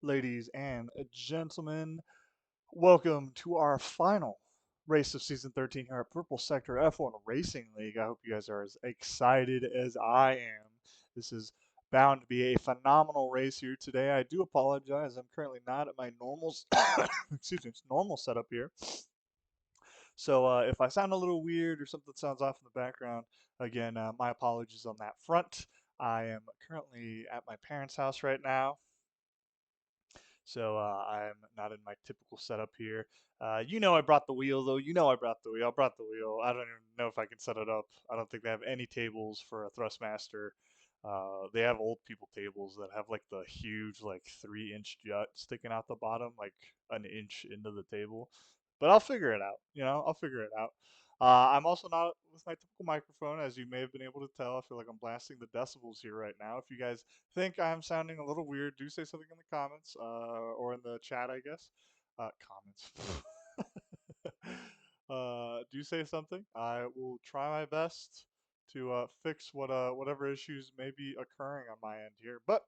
Ladies and gentlemen, welcome to our final race of season 13 here at Purple Sector F1 Racing League. I hope you guys are as excited as I am. This is bound to be a phenomenal race here today. I do apologize. I'm currently not at my normal excuse me, normal setup here. So if I sound a little weird or something sounds off in the background, again, my apologies on that front. I am currently at my parents' house right now. So I'm not in my typical setup here. I brought the wheel though. I brought the wheel. I brought the wheel. I don't even know if I can set it up. I don't think they have any tables for a Thrustmaster. They have old people tables that have like the huge like 3-inch jut sticking out the bottom, like an inch into the table. But I'll figure it out. I'll figure it out. I'm also not with my typical microphone, as you may have been able to tell. I feel like I'm blasting the decibels here right now. If you guys think I'm sounding a little weird, do say something in the comments or in the chat, I guess. Comments. Do say something. I will try my best to fix whatever issues may be occurring on my end here. But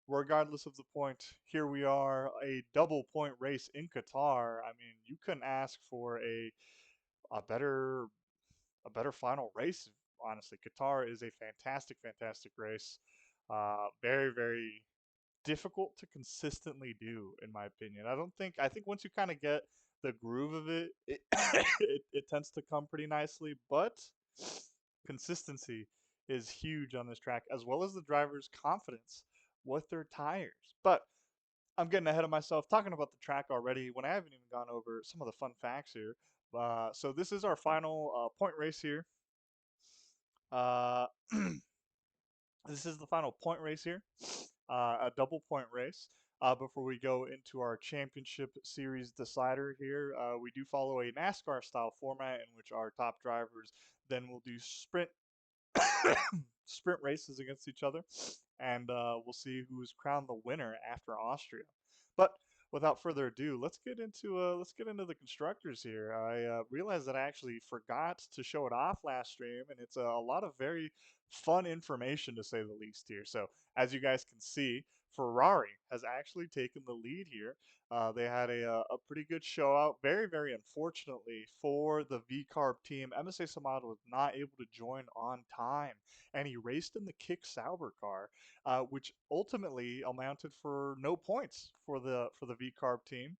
regardless of the point, here we are, a double point race in Qatar. I mean, you couldn't ask for a better final race. Honestly, Qatar is a fantastic, fantastic race. Very, very difficult to consistently do, in my opinion. I think once you kind of get the groove of it, it tends to come pretty nicely. But consistency is huge on this track, as well as the driver's confidence with their tires. But I'm getting ahead of myself talking about the track already when I haven't even gone over some of the fun facts here. So this is our final point race here. Uh, this is the final point race here, a double point race. Before we go into our championship series decider here, we do follow a NASCAR style format in which our top drivers then will do sprint races against each other, and we'll see who is crowned the winner after Austria. But without further ado, let's get into the constructors here. I realized that I actually forgot to show it off last stream, and it's a lot of very fun information to say the least here. So as you guys can see, Ferrari has actually taken the lead here. They had a pretty good show out. Very, very unfortunately for the V-Carb team, MSA Samad was not able to join on time, and he raced in the Kick Sauber car, which ultimately amounted for no points for the V-Carb team,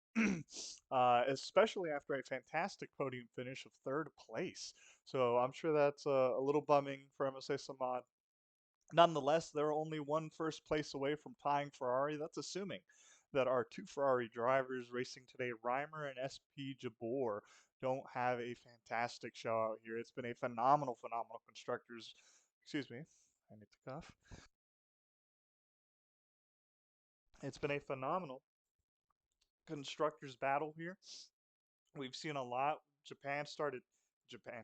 especially after a fantastic podium finish of third place. So I'm sure that's a little bumming for MSA Samad. Nonetheless, they're only one first place away from tying Ferrari. That's assuming that our two Ferrari drivers racing today, Reimer and SP Jabor, don't have a fantastic show out here. It's been a phenomenal, phenomenal constructors. Excuse me, I need to cough. It's been a phenomenal constructors battle here. We've seen a lot. Japan,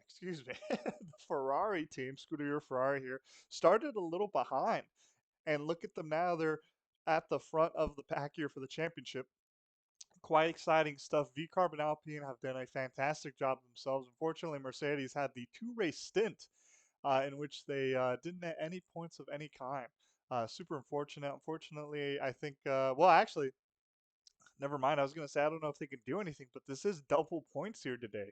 excuse me. The Ferrari team, Scuderia Ferrari here, started a little behind. And look at them now. They're at the front of the pack here for the championship. Quite exciting stuff. V-Carb and Alpine have done a fantastic job themselves. Unfortunately, Mercedes had the two-race stint in which they didn't get any points of any kind. Super unfortunate. Unfortunately, I think, well, actually, never mind. I was going to say, I don't know if they can do anything, but this is double points here today.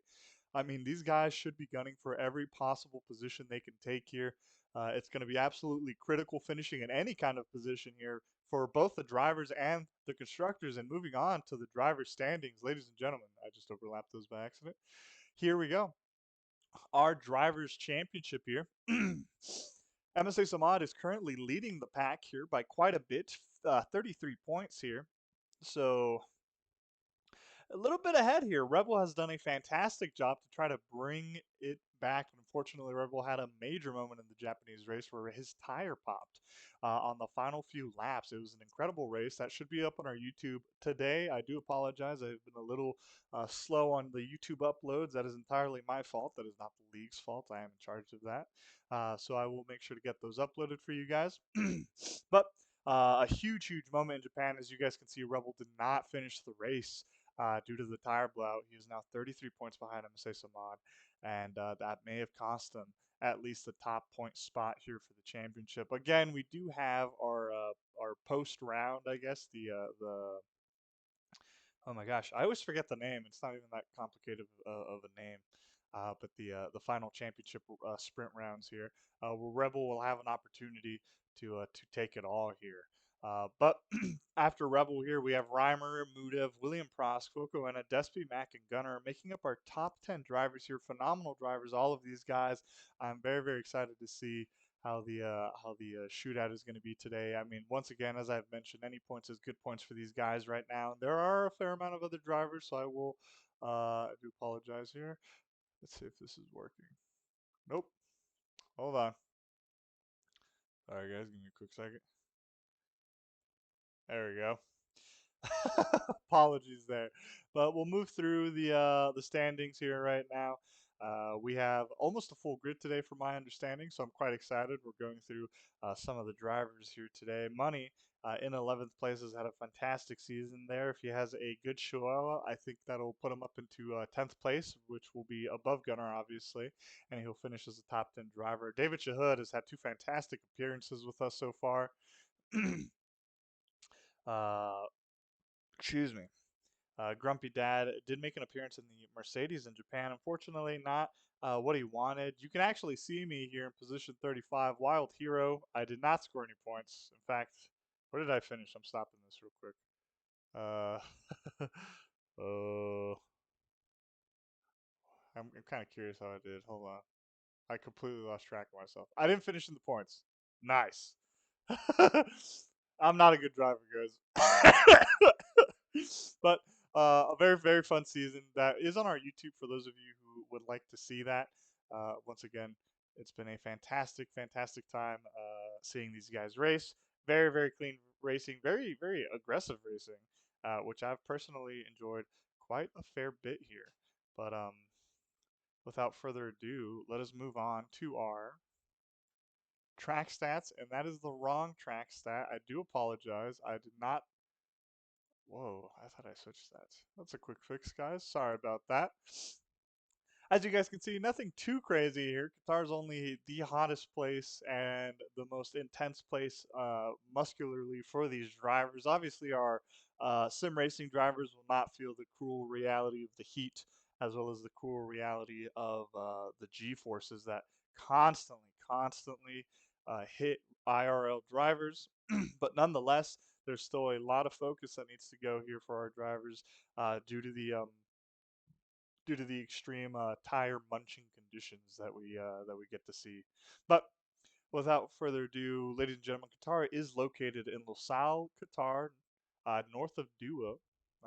I mean, these guys should be gunning for every possible position they can take here. It's going to be absolutely critical finishing in any kind of position here for both the drivers and the constructors. And moving on to the driver standings, ladies and gentlemen, I just overlapped those by accident. Here we go. Our drivers' championship here. MSA Samad is currently leading the pack here by quite a bit, 33 points here. So a little bit ahead here. Rebel has done a fantastic job to try to bring it back. Unfortunately, Rebel had a major moment in the Japanese race where his tire popped on the final few laps. It was an incredible race. That should be up on our YouTube today. I do apologize. I've been a little slow on the YouTube uploads. That is entirely my fault. That is not the league's fault. I am in charge of that. So I will make sure to get those uploaded for you guys. But a huge, huge moment in Japan. As you guys can see, Rebel did not finish the race due to the tire blowout. He is now 33 points behind MSA Samad. and that may have cost them at least the top point spot here for the championship. Again, we do have our post round, I guess the oh my gosh, I always forget the name. It's not even that complicated of a name. But the final championship sprint rounds here, where Rebel will have an opportunity to take it all here. But after Rebel here, we have Reimer, Mudev, William Prost, Foko, and Despy, Mack, and Gunner making up our top 10 drivers here. Phenomenal drivers, all of these guys. I'm very excited to see how the shootout is going to be today. I mean, once again, as I've mentioned, any points is good points for these guys right now. There are a fair amount of other drivers, so I do apologize here. Let's see if this is working. Nope. Hold on. All right, guys, give me a quick second. There we go. Apologies there, but we'll move through the standings here right now. We have almost a full grid today, from my understanding, so I'm quite excited. We're going through some of the drivers here today. Money in 11th place has had a fantastic season there. If he has a good Chihuahua, I think that'll put him up into 10th place, which will be above Gunnar, obviously, and he'll finish as a top 10 driver. David Shahud has had two fantastic appearances with us so far. uh, excuse me. Grumpy Dad did make an appearance in the Mercedes in Japan. Unfortunately, not what he wanted. You can actually see me here in position 35, Wild Hero. I did not score any points. In fact, where did I finish? I'm stopping this real quick. Uh, I'm kind of curious how I did. Hold on. I completely lost track of myself. I didn't finish in the points. Nice. I'm not a good driver, guys. But a very fun season that is on our YouTube for those of you who would like to see that. Once again, it's been a fantastic time seeing these guys race. Very clean racing, very aggressive racing, which I've personally enjoyed quite a fair bit here. But without further ado, let us move on to our track stats, and that is the wrong track stat. I do apologize. I did not. Whoa, I thought I switched that. That's a quick fix, guys. Sorry about that. As you guys can see, nothing too crazy here. Qatar's only the hottest place and the most intense place muscularly for these drivers. Obviously, our sim racing drivers will not feel the cruel reality of the heat, as well as the cruel reality of the G forces that constantly hit IRL drivers. But nonetheless, there's still a lot of focus that needs to go here for our drivers due to the extreme tire munching conditions that we get to see. But without further ado, ladies and gentlemen, Qatar is located in Lusail, Qatar, north of Doha.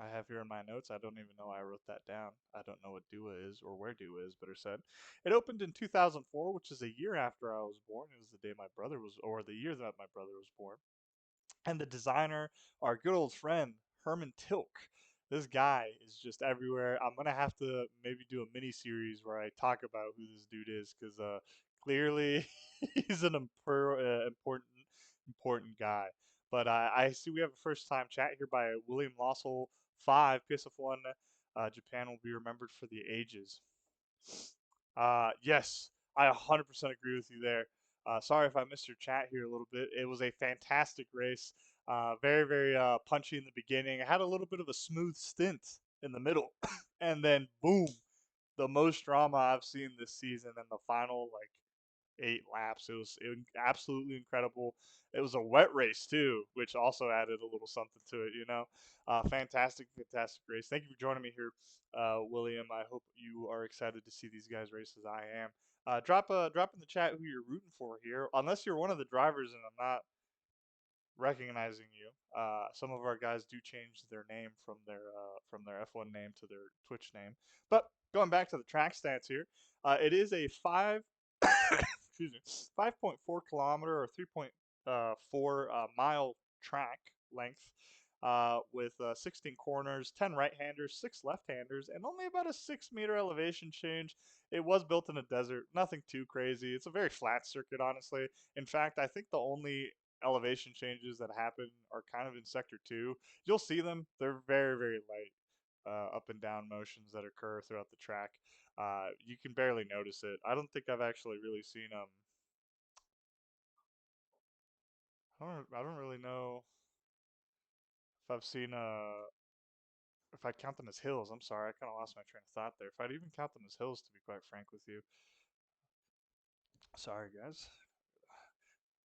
I have here in my notes. I don't even know I wrote that down. I don't know what Doha is or where Doha is, better said. It opened in 2004, which is a year after I was born. It was the day my brother was, or the year that my brother was born. And the designer, our good old friend Herman Tilk. This guy is just everywhere. I'm gonna have to maybe do a mini series where I talk about who this dude is, because clearly he's an important guy. But I see we have a first time chat here by William Lossell 5 PSF1. Japan will be remembered for the ages. Yes, I 100% agree with you there. Sorry if I missed your chat here a little bit. It was a fantastic race. Very punchy in the beginning. It had a little bit of a smooth stint in the middle, and then boom, the most drama I've seen this season in the final like 8 laps. It was absolutely incredible. It was a wet race too, which also added a little something to it. Fantastic race. Thank you for joining me here, William. I hope you are excited to see these guys race as I am. Drop in the chat who you're rooting for here, unless you're one of the drivers and I'm not recognizing you. Some of our guys do change their name from their F1 name to their Twitch name. But going back to the track stats here, it is a five excuse me 5.4 kilometer or 3.4 mile track length. With 16 corners, 10 right-handers, 6 left-handers, and only about a 6 meter elevation change. It was built in a desert, nothing too crazy. It's a very flat circuit, honestly. In fact, I think the only elevation changes that happen are kind of in sector 2. You'll see them. They're very light. up and down motions that occur throughout the track. You can barely notice it. I don't think I've actually really seen I don't really know if I've seen if I count them as hills. I'm sorry, I kind of lost my train of thought there. If I'd even count them as hills, to be quite frank with you. Sorry, guys.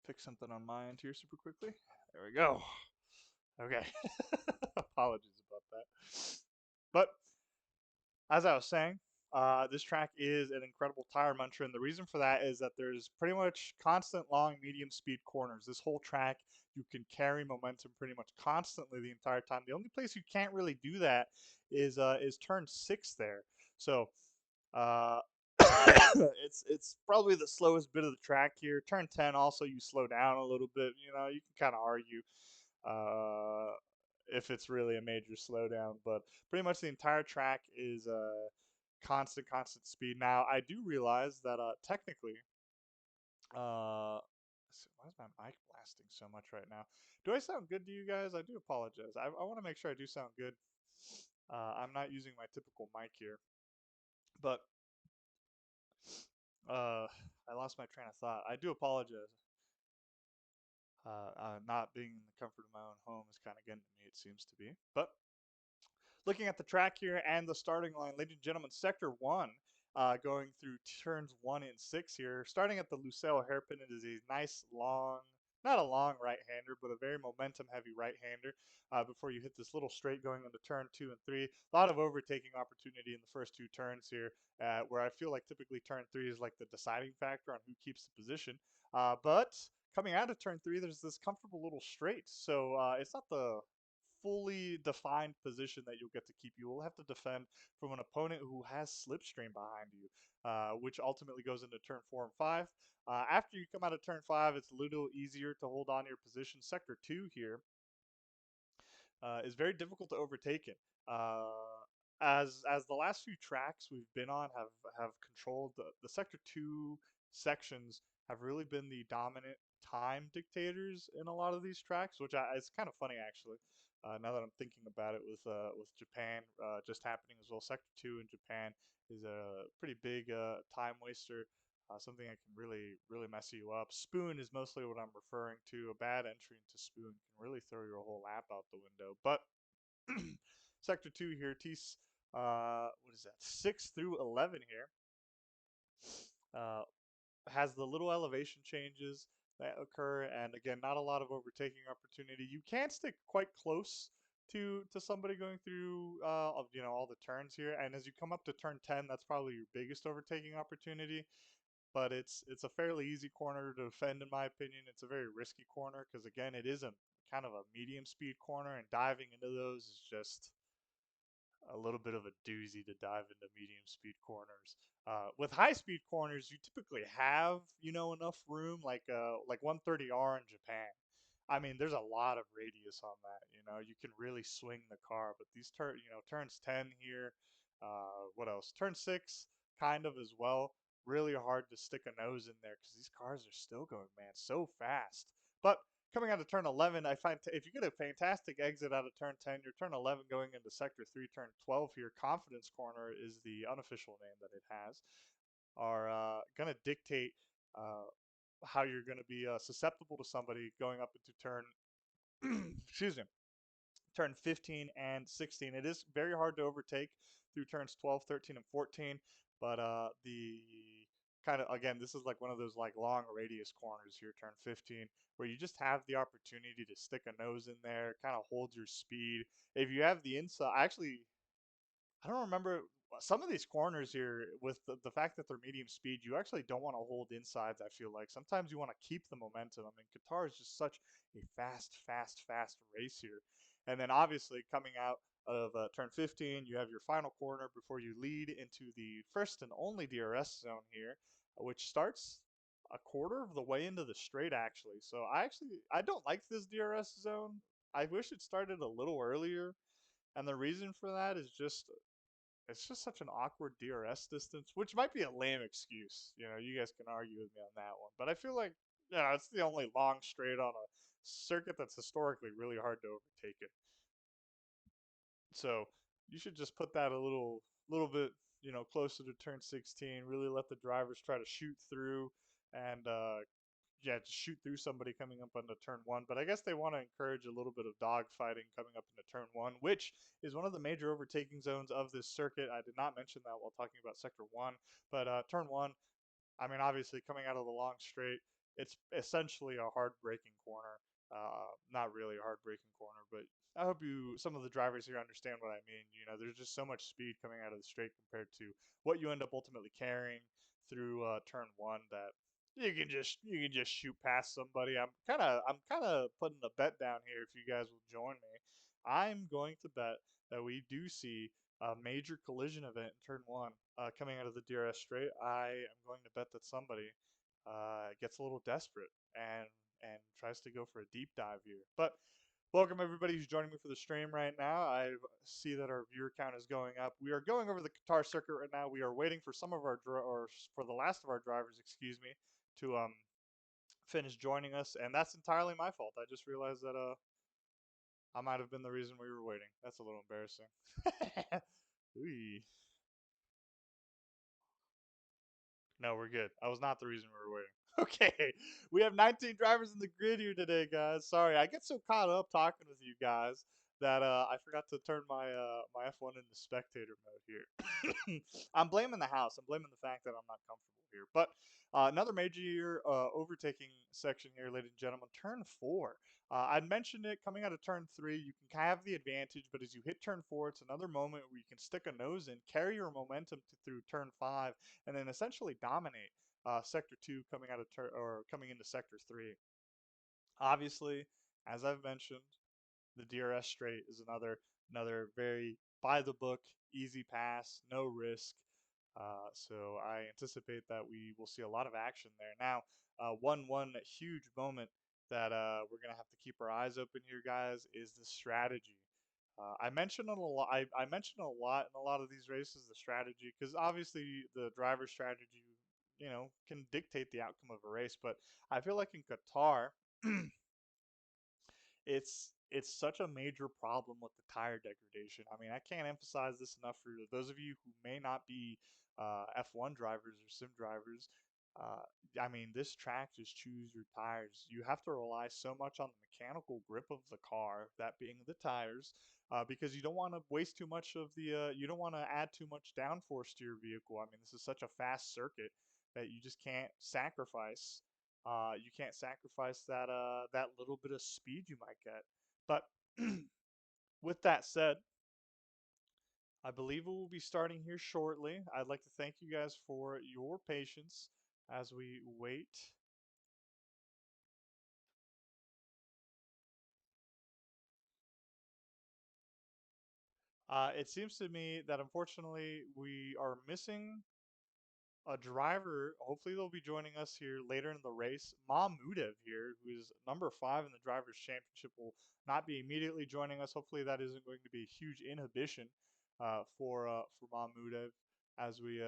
Pick something on my end here super quickly. There we go. Okay. Apologies about that. But as I was saying, this track is an incredible tire muncher, and the reason for that is that there's pretty much constant long, medium speed corners. This whole track, you can carry momentum pretty much constantly the entire time. The only place you can't really do that is turn six there. So uh, it's probably the slowest bit of the track here. Turn 10 also you slow down a little bit. You know, you can kind of argue uh, if it's really a major slowdown, but pretty much the entire track is constant speed. Now I do realize that technically, why is my mic blasting so much right now? Do I sound good to you guys? I do apologize. I want to make sure I do sound good. I'm not using my typical mic here, but I lost my train of thought. I do apologize. Not being in the comfort of my own home is kind of getting to me, it seems to be. But looking at the track here and the starting line, ladies and gentlemen, Sector 1, going through turns 1 and 6 here. Starting at the Lucille hairpin, it is a nice long, not a long right-hander, but a very momentum-heavy right-hander before you hit this little straight going into turn 2 and 3. A lot of overtaking opportunity in the first two turns here, where I feel like typically turn 3 is like the deciding factor on who keeps the position. But coming out of turn 3, there's this comfortable little straight. So it's not the fully defined position that you'll get to keep. You will have to defend from an opponent who has slipstream behind you, which ultimately goes into turn 4 and 5. After you come out of turn 5, it's a little easier to hold on to your position. Sector 2 here is very difficult to overtake in. As the last few tracks we've been on have controlled the sector 2 sections have really been the dominant time dictators in a lot of these tracks, which it's kind of funny actually. Now that I'm thinking about it, with Japan just happening as well, sector 2 in Japan is a pretty big time waster. Something that can really mess you up. Spoon is mostly what I'm referring to. A bad entry into Spoon can really throw your whole lap out the window. But Sector 2 here, what is that, 6 through 11 here, uh, has the little elevation changes that occur, and again, not a lot of overtaking opportunity. You can stick quite close to somebody going through, all the turns here, and as you come up to turn 10, that's probably your biggest overtaking opportunity. But it's a fairly easy corner to defend, in my opinion. It's a very risky corner because again, it is a kind of a medium speed corner, and diving into those is just a little bit of a doozy to dive into medium speed corners. With high speed corners, you typically have enough room, like 130R in Japan. I mean, there's a lot of radius on that. You can really swing the car. But these turns 10 here. What else? Turn 6, kind of as well. Really hard to stick a nose in there because these cars are still going, man, so fast. But coming out of turn 11, I find if you get a fantastic exit out of turn 10, your turn 11 going into sector 3, turn 12 here, confidence corner is the unofficial name that it has, are going to dictate uh, how you're going to be susceptible to somebody going up into turn, excuse me, turn 15 and 16. It is very hard to overtake through turns 12, 13, and 14, but the kind of, again, this is like one of those like long radius corners here, turn 15, where you just have the opportunity to stick a nose in there, kind of hold your speed. If you have the inside, actually, I don't remember some of these corners here with the fact that they're medium speed, you actually don't want to hold insides, I feel like. Sometimes you want to keep the momentum. I mean, Qatar is just such a fast race here. And then obviously coming out of turn 15, you have your final corner before you lead into the first and only DRS zone here, which starts a quarter of the way into the straight actually. So I don't like this DRS zone. I wish it started a little earlier. And the reason for that is just it's just such an awkward DRS distance, which might be a lame excuse. You guys can argue with me on that one, but I feel like it's the only long straight on a circuit that's historically really hard to overtake it. So You should just put that a little bit, closer to turn 16. Really let the drivers try to shoot through and yeah, just shoot through somebody coming up onto turn one. But I guess they want to encourage a little bit of dog fighting coming up into turn one, which is one of the major overtaking zones of this circuit. I did not mention that while talking about sector one, but turn one, I mean, obviously, coming out of the long straight, it's essentially a hard braking corner. Not really a hard braking corner, but I hope some of the drivers here understand what I mean. There's just so much speed coming out of the straight compared to what you end up ultimately carrying through turn one that you can just shoot past somebody. I'm kind of putting a bet down here if you guys will join me. I'm going to bet that we do see a major collision event in turn one coming out of the DRS straight. I am going to bet that somebody gets a little desperate and tries to go for a deep dive here. But welcome everybody who's joining me for the stream right now. I see that our viewer count is going up. We are going over the Qatar circuit right now. We are waiting for some of our or for the last of our drivers, excuse me, to finish joining us, and that's entirely my fault. I just realized that I might have been the reason we were waiting. That's a little embarrassing. Ooh. No, we're good. I was not the reason we were waiting. Okay, we have 19 drivers in the grid here today, guys. Sorry, I get so caught up talking with you guys that I forgot to turn my F1 into spectator mode here. I'm blaming the house. I'm blaming the fact that I'm not comfortable here. But another major overtaking section here, ladies and gentlemen. Turn four. I'd mentioned it coming out of turn three. You can have the advantage, but as you hit turn four, it's another moment where you can stick a nose in, carry your momentum through turn five, and then essentially dominate sector two coming out of or coming into sector three. Obviously, as I've mentioned, the DRS straight is another very by the book, easy pass, no risk. So I anticipate that we will see a lot of action there. Now, one huge moment that we're gonna have to keep our eyes open here, guys, is the strategy. I mentioned it a lot. I mentioned a lot in a lot of these races the strategy because obviously the driver strategy, can dictate the outcome of a race. But I feel like in Qatar, it's such a major problem with the tire degradation. I mean, I can't emphasize this enough for those of you who may not be F1 drivers or sim drivers. Uh, I mean, this track just choose your tires. You have to rely so much on the mechanical grip of the car, that being the tires, because you don't want to waste too much of you don't want to add too much downforce to your vehicle. I mean, this is such a fast circuit that you just can't sacrifice that little bit of speed you might get. But with that said, I believe we will be starting here shortly. I'd like to thank you guys for your patience as we wait. It seems to me that unfortunately we are missing a driver. Hopefully, they'll be joining us here later in the race. Mahmudev here, who is number 5 in the Drivers' Championship, will not be immediately joining us. Hopefully, that isn't going to be a huge inhibition for Mahmudev as we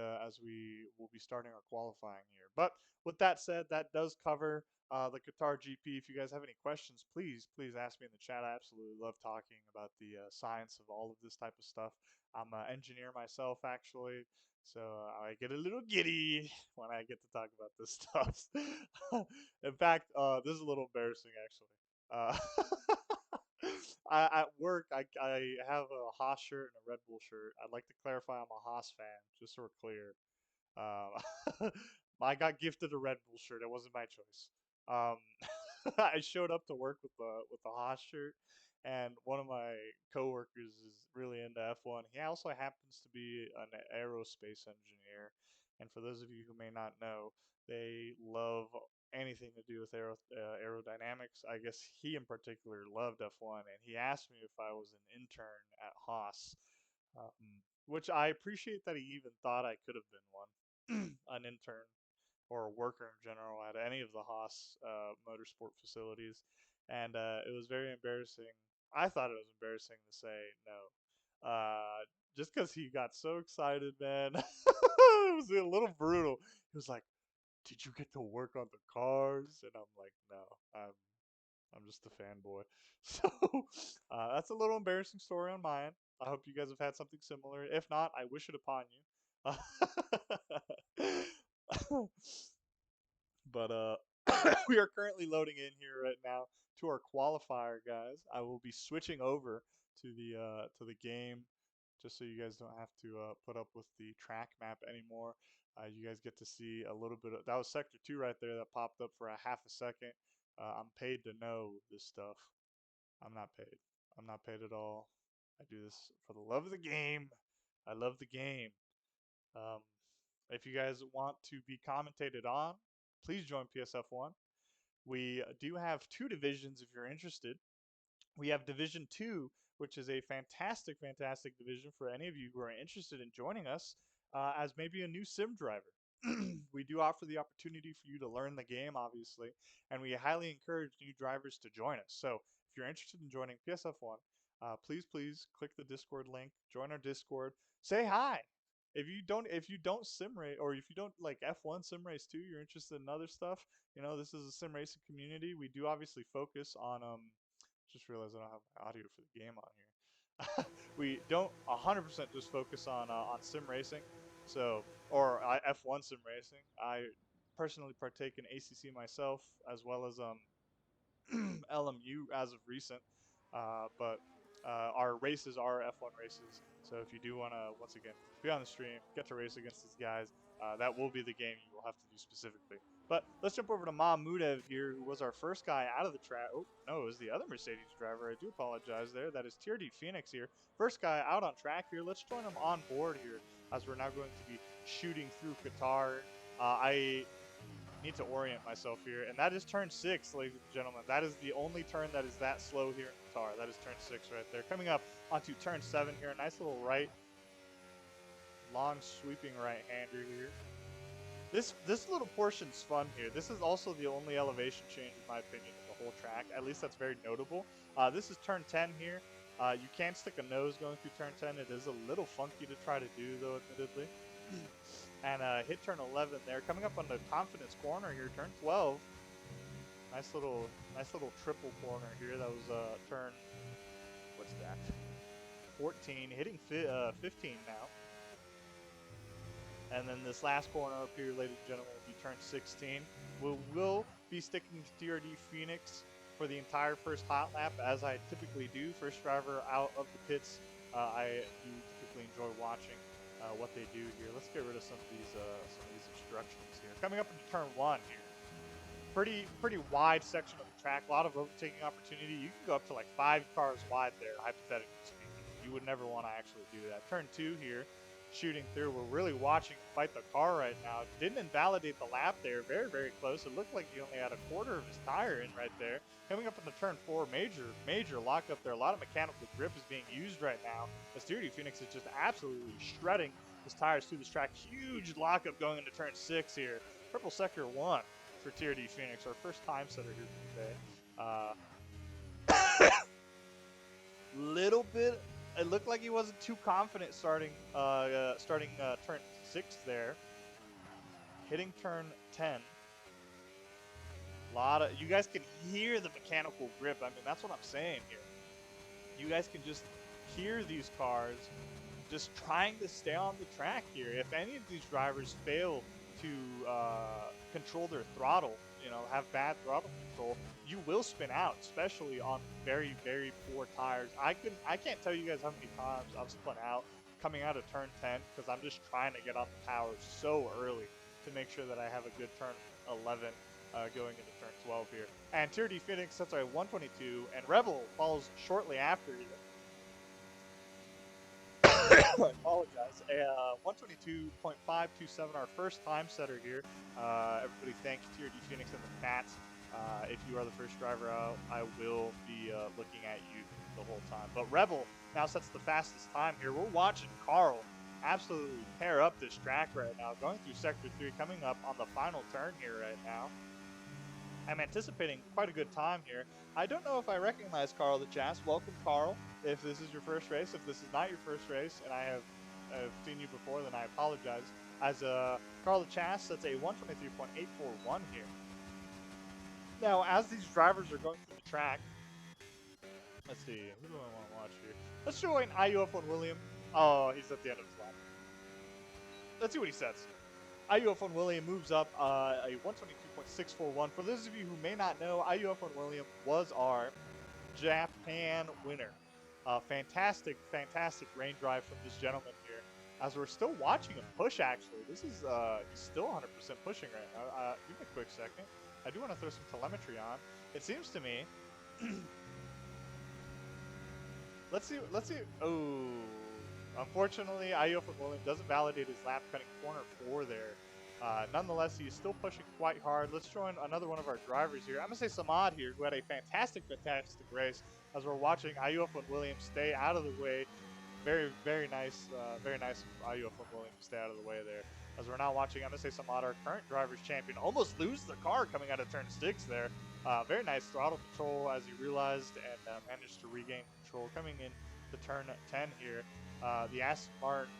will be starting our qualifying here. But with that said, that does cover the Qatar GP. If you guys have any questions, please ask me in the chat. I absolutely love talking about the science of all of this type of stuff. I'm an engineer myself, actually. So I get a little giddy when I get to talk about this stuff. In fact, this is a little embarrassing actually. At work, I have a Haas shirt and a Red Bull shirt. I'd like to clarify I'm a Haas fan, just so we're clear. I got gifted a Red Bull shirt. It wasn't my choice. Um, I showed up to work with the Haas shirt, and one of my coworkers is really into F1. He also happens to be an aerospace engineer, and for those of you who may not know, they love anything to do with aerodynamics. I guess he in particular loved F1, and he asked me if I was an intern at Haas, which I appreciate that he even thought I could have been one, an intern or a worker in general at any of the Haas motorsport facilities, and it was very embarrassing. I thought it was embarrassing to say no, just because he got so excited, man. It was a little brutal. He was like, "Did you get to work on the cars?" And I'm like, "No, I'm just a fanboy. So that's a little embarrassing story on my end. I hope you guys have had something similar. If not, I wish it upon you. But we are currently loading in here right now to our qualifier, guys. I will be switching over to the game just so you guys don't have to put up with the track map anymore. You guys get to see a little bit of that was sector 2 right there that popped up for a half a second. I'm paid to know this stuff. I'm not paid. I'm not paid at all. I do this for the love of the game. I love the game. Um, if you guys want to be commentated on, please join PSF1. We do have two divisions if you're interested. We have Division 2, which is a fantastic, fantastic division for any of you who are interested in joining us as maybe a new sim driver. We do offer the opportunity for you to learn the game, obviously, and we highly encourage new drivers to join us. So if you're interested in joining PSF1, please click the Discord link, join our Discord, say hi. If you don't sim race, or if you don't like F1 sim race too, you're interested in other stuff. You know, this is a sim racing community. We do obviously focus on just realized I don't have my audio for the game on here. We don't 100% just focus on sim racing, so or F1 sim racing. I personally partake in ACC myself as well as LMU as of recent, but our races are F1 races. So if you do want to once again be on the stream, get to race against these guys, that will be the game you will have to do specifically. But let's jump over to Mahmudev here, who was our first guy out of the track. Oh, no, it was the other Mercedes driver. I do apologize there. That is TRD Phoenix here. First guy out on track here. Let's join him on board here as we're now going to be shooting through Qatar. I need to orient myself here, and that is turn 6, ladies and gentlemen. That is the only turn that is that slow here in Qatar. That is turn 6 right there. Coming up onto turn 7 here. A nice little right, long sweeping right-hander here. This little portion's fun here. This is also the only elevation change, in my opinion, in the whole track. At least that's very notable. This is turn 10 here. You can't stick a nose going through turn 10. It is a little funky to try to do, though, admittedly. And hit turn 11 there. Coming up on the confidence corner here, turn 12. Nice little triple corner here. That was turn, what's that? 14, hitting 15 now. And then this last corner up here, ladies and gentlemen, will be turn 16. We will be sticking to TRD Phoenix for the entire first hot lap, as I typically do. First driver out of the pits. I do typically enjoy watching what they do here. Let's get rid of some of these obstructions here. Coming up into turn 1 here. Pretty wide section of the track. A lot of overtaking opportunity. You can go up to like 5 cars wide there, hypothetically speaking. You would never want to actually do that. Turn 2 here. Shooting through. We're really watching him fight the car right now. Didn't invalidate the lap there. Very, very close. It looked like he only had a quarter of his tire in right there. Coming up into turn 4, major lockup there. A lot of mechanical grip is being used right now. The TRD Phoenix is just absolutely shredding his tires through this track. Huge lockup going into turn 6 here. Purple sector 1 for TRD Phoenix, our first time setter here today. Little bit. It looked like he wasn't too confident starting turn 6 there. Hitting turn 10. You guys can hear the mechanical grip. I mean, that's what I'm saying here. You guys can just hear these cars just trying to stay on the track here. If any of these drivers fail to control their throttle, have bad throttle control, you will spin out, especially on very, very poor tires. I can't tell you guys how many times I've spun out coming out of turn 10 because I'm just trying to get on the power so early to make sure that I have a good turn 11 going into turn 12 here. And TRD Phoenix sets a 122, and Rebel follows shortly after you. I apologize. 122.527, our first time setter here. Everybody thank TRD Phoenix and the Pats. If you are the first driver out, I will be looking at you the whole time. But Rebel now sets the fastest time here. We're watching Carl absolutely tear up this track right now, going through Sector 3, coming up on the final turn here right now. I'm anticipating quite a good time here. I don't know if I recognize Carl the Chas. Welcome, Carl. If this is your first race, if this is not your first race, and I have seen you before, then I apologize. As Carl the Chas, that's a 123.841 here. Now, as these drivers are going through the track, let's see, who do I want to watch here? Let's join IUF1 William. Oh, he's at the end of his lap. Let's see what he says. IUF1 William moves up a 122.641. For those of you who may not know, IUF1 William was our Japan winner. Fantastic, fantastic rain drive from this gentleman here. As we're still watching him push, actually, this is he's still 100% pushing right now. Give me a quick second. I do want to throw some telemetry on. It seems to me. Let's see. Let's see. Oh, unfortunately, IUF William doesn't validate his lap cutting corner 4 there. Nonetheless, he's still pushing quite hard. Let's join another one of our drivers here. I'm going to say Samad here, who had a fantastic, fantastic race. As we're watching IUF Williams stay out of the way. Very, very nice of IUF Williams to stay out of the way there. As we're now watching, I'm going to say Samad, our current driver's champion, almost lose the car coming out of turn 6 there. Very nice throttle control as he realized and managed to regain control coming in to turn 10 here. The Aston Martin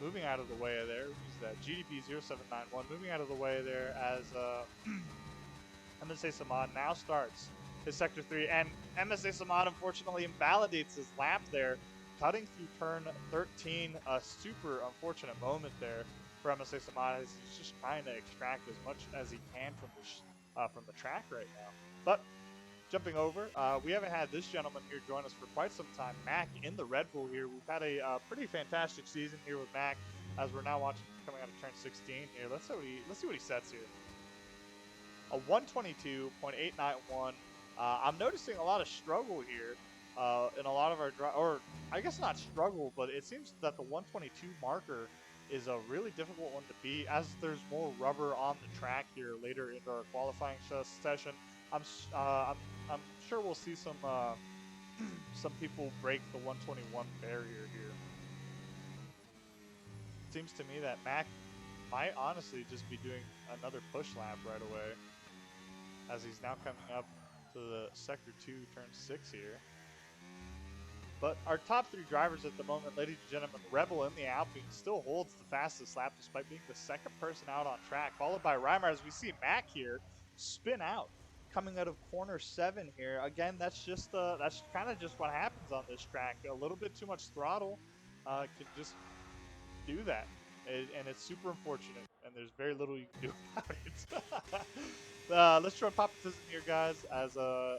moving out of the way there. Who's that? GDP 0791 moving out of the way there as MSA Samad now starts his sector 3. And MSA Samad unfortunately invalidates his lap there, cutting through turn 13. A super unfortunate moment there for MSA Samad as he's just trying to extract as much as he can from the track right now. But jumping over, we haven't had this gentleman here join us for quite some time. Mac in the Red Bull here. We've had a pretty fantastic season here with Mac as we're now watching coming out of turn 16 here. Let's see what he sets here. A 122.891. I'm noticing a lot of struggle here in a lot of our or I guess not struggle, but it seems that the 122 marker is a really difficult one to beat as there's more rubber on the track here later into our qualifying session. I'm sure we'll see some some people break the 121 barrier here. It seems to me that Mac might honestly just be doing another push lap right away as he's now coming up to the sector 2 turn 6 here. But our top 3 drivers at the moment, ladies and gentlemen, Rebel in the Alpine still holds the fastest lap despite being the second person out on track, followed by Reimer as we see Mac here spin out coming out of corner 7 here. Again, that's kind of just what happens on this track. A little bit too much throttle can just do that. And it's super unfortunate, and there's very little you can do about it. Let's try Papatism here, guys, as are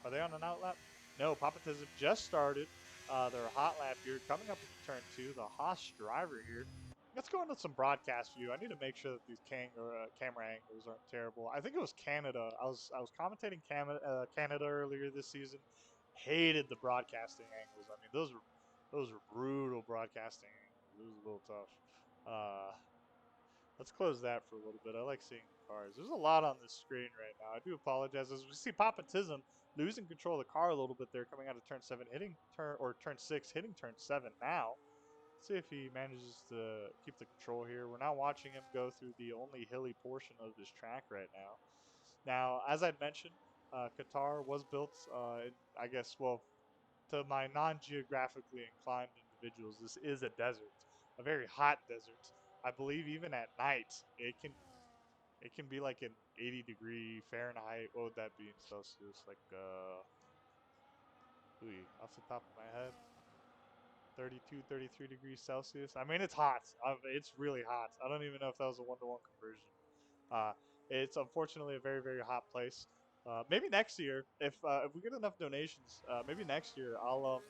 they on an out lap? No, Papatism just started their hot lap here, coming up into turn 2. The Haas driver here. Let's go into some broadcast view. I need to make sure that these camera angles aren't terrible. I think it was Canada. I was commentating Canada earlier this season. Hated the broadcasting angles. I mean, those were brutal broadcasting angles. It was a little tough. Let's close that for a little bit. I like seeing the cars. There's a lot on this screen right now. I do apologize. As we see Papatism losing control of the car a little bit there, coming out of turn 7, turn 6, hitting turn 7 now. Let's see if he manages to keep the control here. We're now watching him go through the only hilly portion of this track right now. Now, as I'd mentioned, Qatar was built in, I guess, well, to my non-geographically inclined individuals, this is a desert, a very hot desert. I believe even at night, it can be like an 80-degree Fahrenheit. What would that be in Celsius? Like, off the top of my head, 32, 33 degrees Celsius. I mean, it's hot. It's really hot. I don't even know if that was a one-to-one conversion. Uh, it's unfortunately a very, very hot place. Maybe next year, if we get enough donations, maybe next year I'll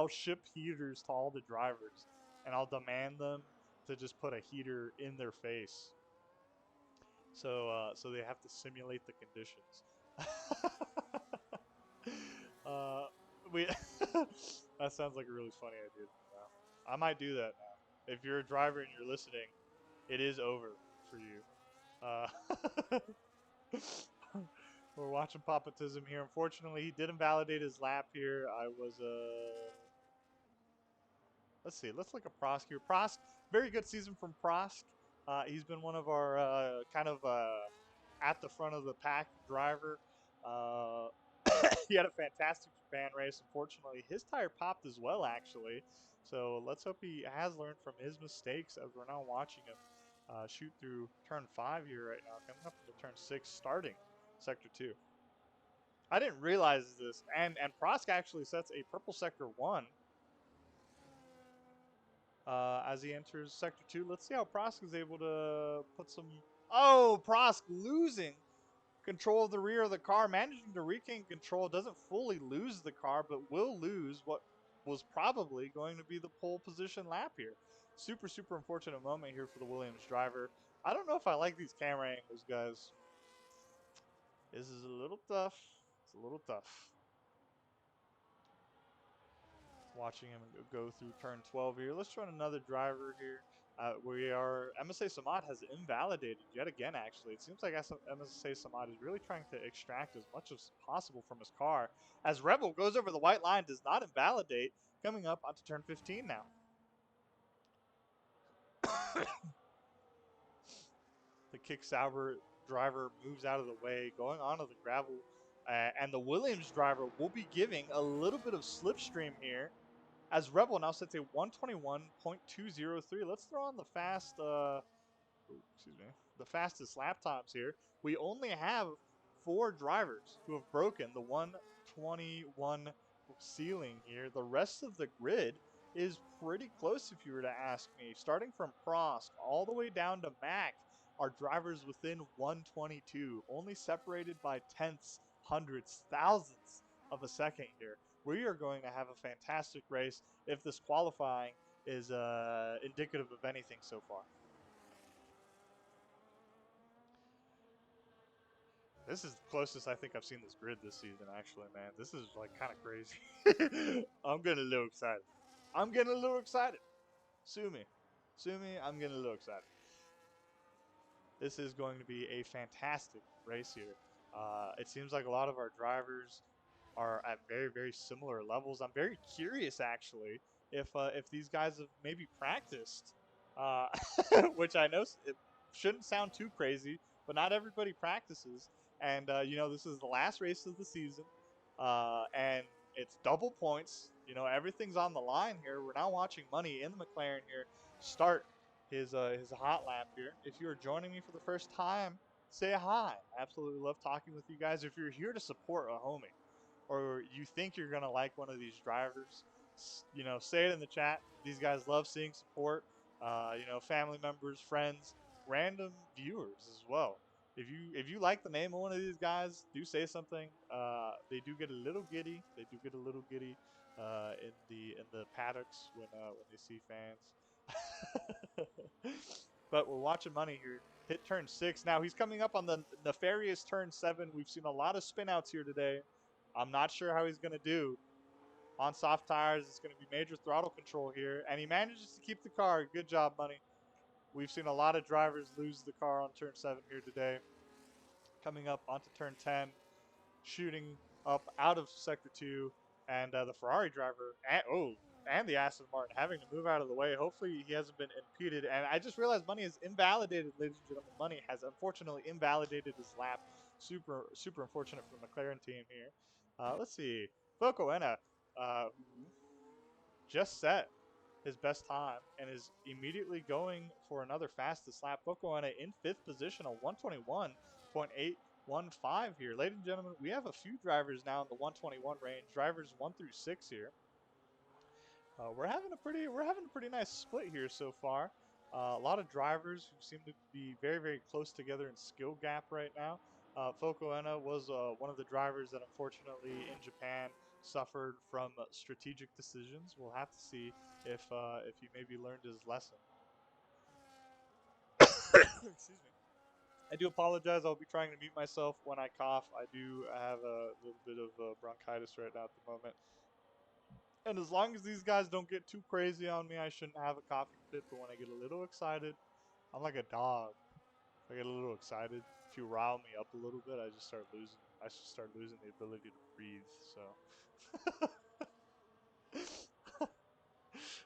ship heaters to all the drivers, and I'll demand them to just put a heater in their face, so they have to simulate the conditions. uh, we that sounds like a really funny idea to me now. I might do that now. If you're a driver and you're listening, it is over for you. Uh, we're watching Papatism here. Unfortunately, he did invalidate his lap here. I was let's see. Let's look at Prosk here. Prosk, very good season from Prosk. He's been one of our kind of at the front of the pack driver. Uh, he had a fantastic Japan race. Unfortunately, his tire popped as well, actually. So let's hope he has learned from his mistakes as we're now watching him shoot through turn 5 here right now, coming up into turn 6, starting sector 2. I didn't realize this, and Prosk actually sets a purple sector 1 as he enters sector 2. Let's see how Prosk is able to put some. Oh, Prosk losing control of the rear of the car, managing to regain control, doesn't fully lose the car, but will lose what was probably going to be the pole position lap here. Super, super unfortunate moment here for the Williams driver. I don't know if I like these camera angles, guys. This is a little tough. It's a little tough. Watching him go through turn 12 here. Let's run another driver here. MSA Samad has invalidated yet again, actually. It seems like MSA Samad is really trying to extract as much as possible from his car. As Rebel goes over the white line, does not invalidate, coming up onto turn 15 now. The Kick Sauber driver moves out of the way, going onto the gravel. And the Williams driver will be giving a little bit of slipstream here as Rebel now sets a 121.203. Let's throw on the the fastest lap times here. We only have 4 drivers who have broken the 121 ceiling here. The rest of the grid is pretty close, if you were to ask me. Starting from Prosk all the way down to Mac are drivers within 122, only separated by tenths, hundredths, thousandths of a second here. We are going to have a fantastic race if this qualifying is indicative of anything so far. This is the closest I think I've seen this grid this season, actually, man. This is like kind of crazy. I'm getting a little excited. I'm getting a little excited. Sue me. Sue me, I'm getting a little excited. This is going to be a fantastic race here. It seems like a lot of our drivers are at very, very similar levels. I'm very curious, actually, if these guys have maybe practiced, uh, which I know it shouldn't sound too crazy, but not everybody practices. And this is the last race of the season, and it's double points. Everything's on the line here. We're now watching Money in the McLaren here start his hot lap here. If you're joining me for the first time, say hi. I absolutely love talking with you guys. If you're here to support a homie, or you think you're gonna like one of these drivers, say it in the chat. These guys love seeing support. Family members, friends, random viewers as well. If you like the name of one of these guys, do say something. They do get a little giddy. They do get a little giddy in the paddocks when they see fans. But we're watching Money here hit turn 6. Now he's coming up on the nefarious turn 7. We've seen a lot of spinouts here today. I'm not sure how he's going to do. On soft tires, it's going to be major throttle control here. And he manages to keep the car. Good job, Money. We've seen a lot of drivers lose the car on turn 7 here today. Coming up onto turn 10, shooting up out of sector 2. And the Ferrari driver, and the Aston Martin having to move out of the way. Hopefully he hasn't been impeded. And I just realized Money has invalidated, ladies and gentlemen. Money has unfortunately invalidated his lap. Super, super unfortunate for the McLaren team here. Let's see. Focoena, who just set his best time and is immediately going for another fastest lap. Focoena in 5th position, a 121.815 here. Ladies and gentlemen, we have a few drivers now in the 121 range. Drivers 1 through 6 here. We're having a pretty nice split here so far. A lot of drivers who seem to be very, very close together in skill gap right now. Focoena was one of the drivers that unfortunately in Japan suffered from strategic decisions. We'll have to see if he maybe learned his lesson. Excuse me. I do apologize. I'll be trying to mute myself when I cough. I do have a little bit of bronchitis right now at the moment. And as long as these guys don't get too crazy on me, I shouldn't have a coughing fit. But when I get a little excited, I'm like a dog. If I get a little excited, if you rile me up a little bit, I just start losing. I just start losing the ability to breathe. So,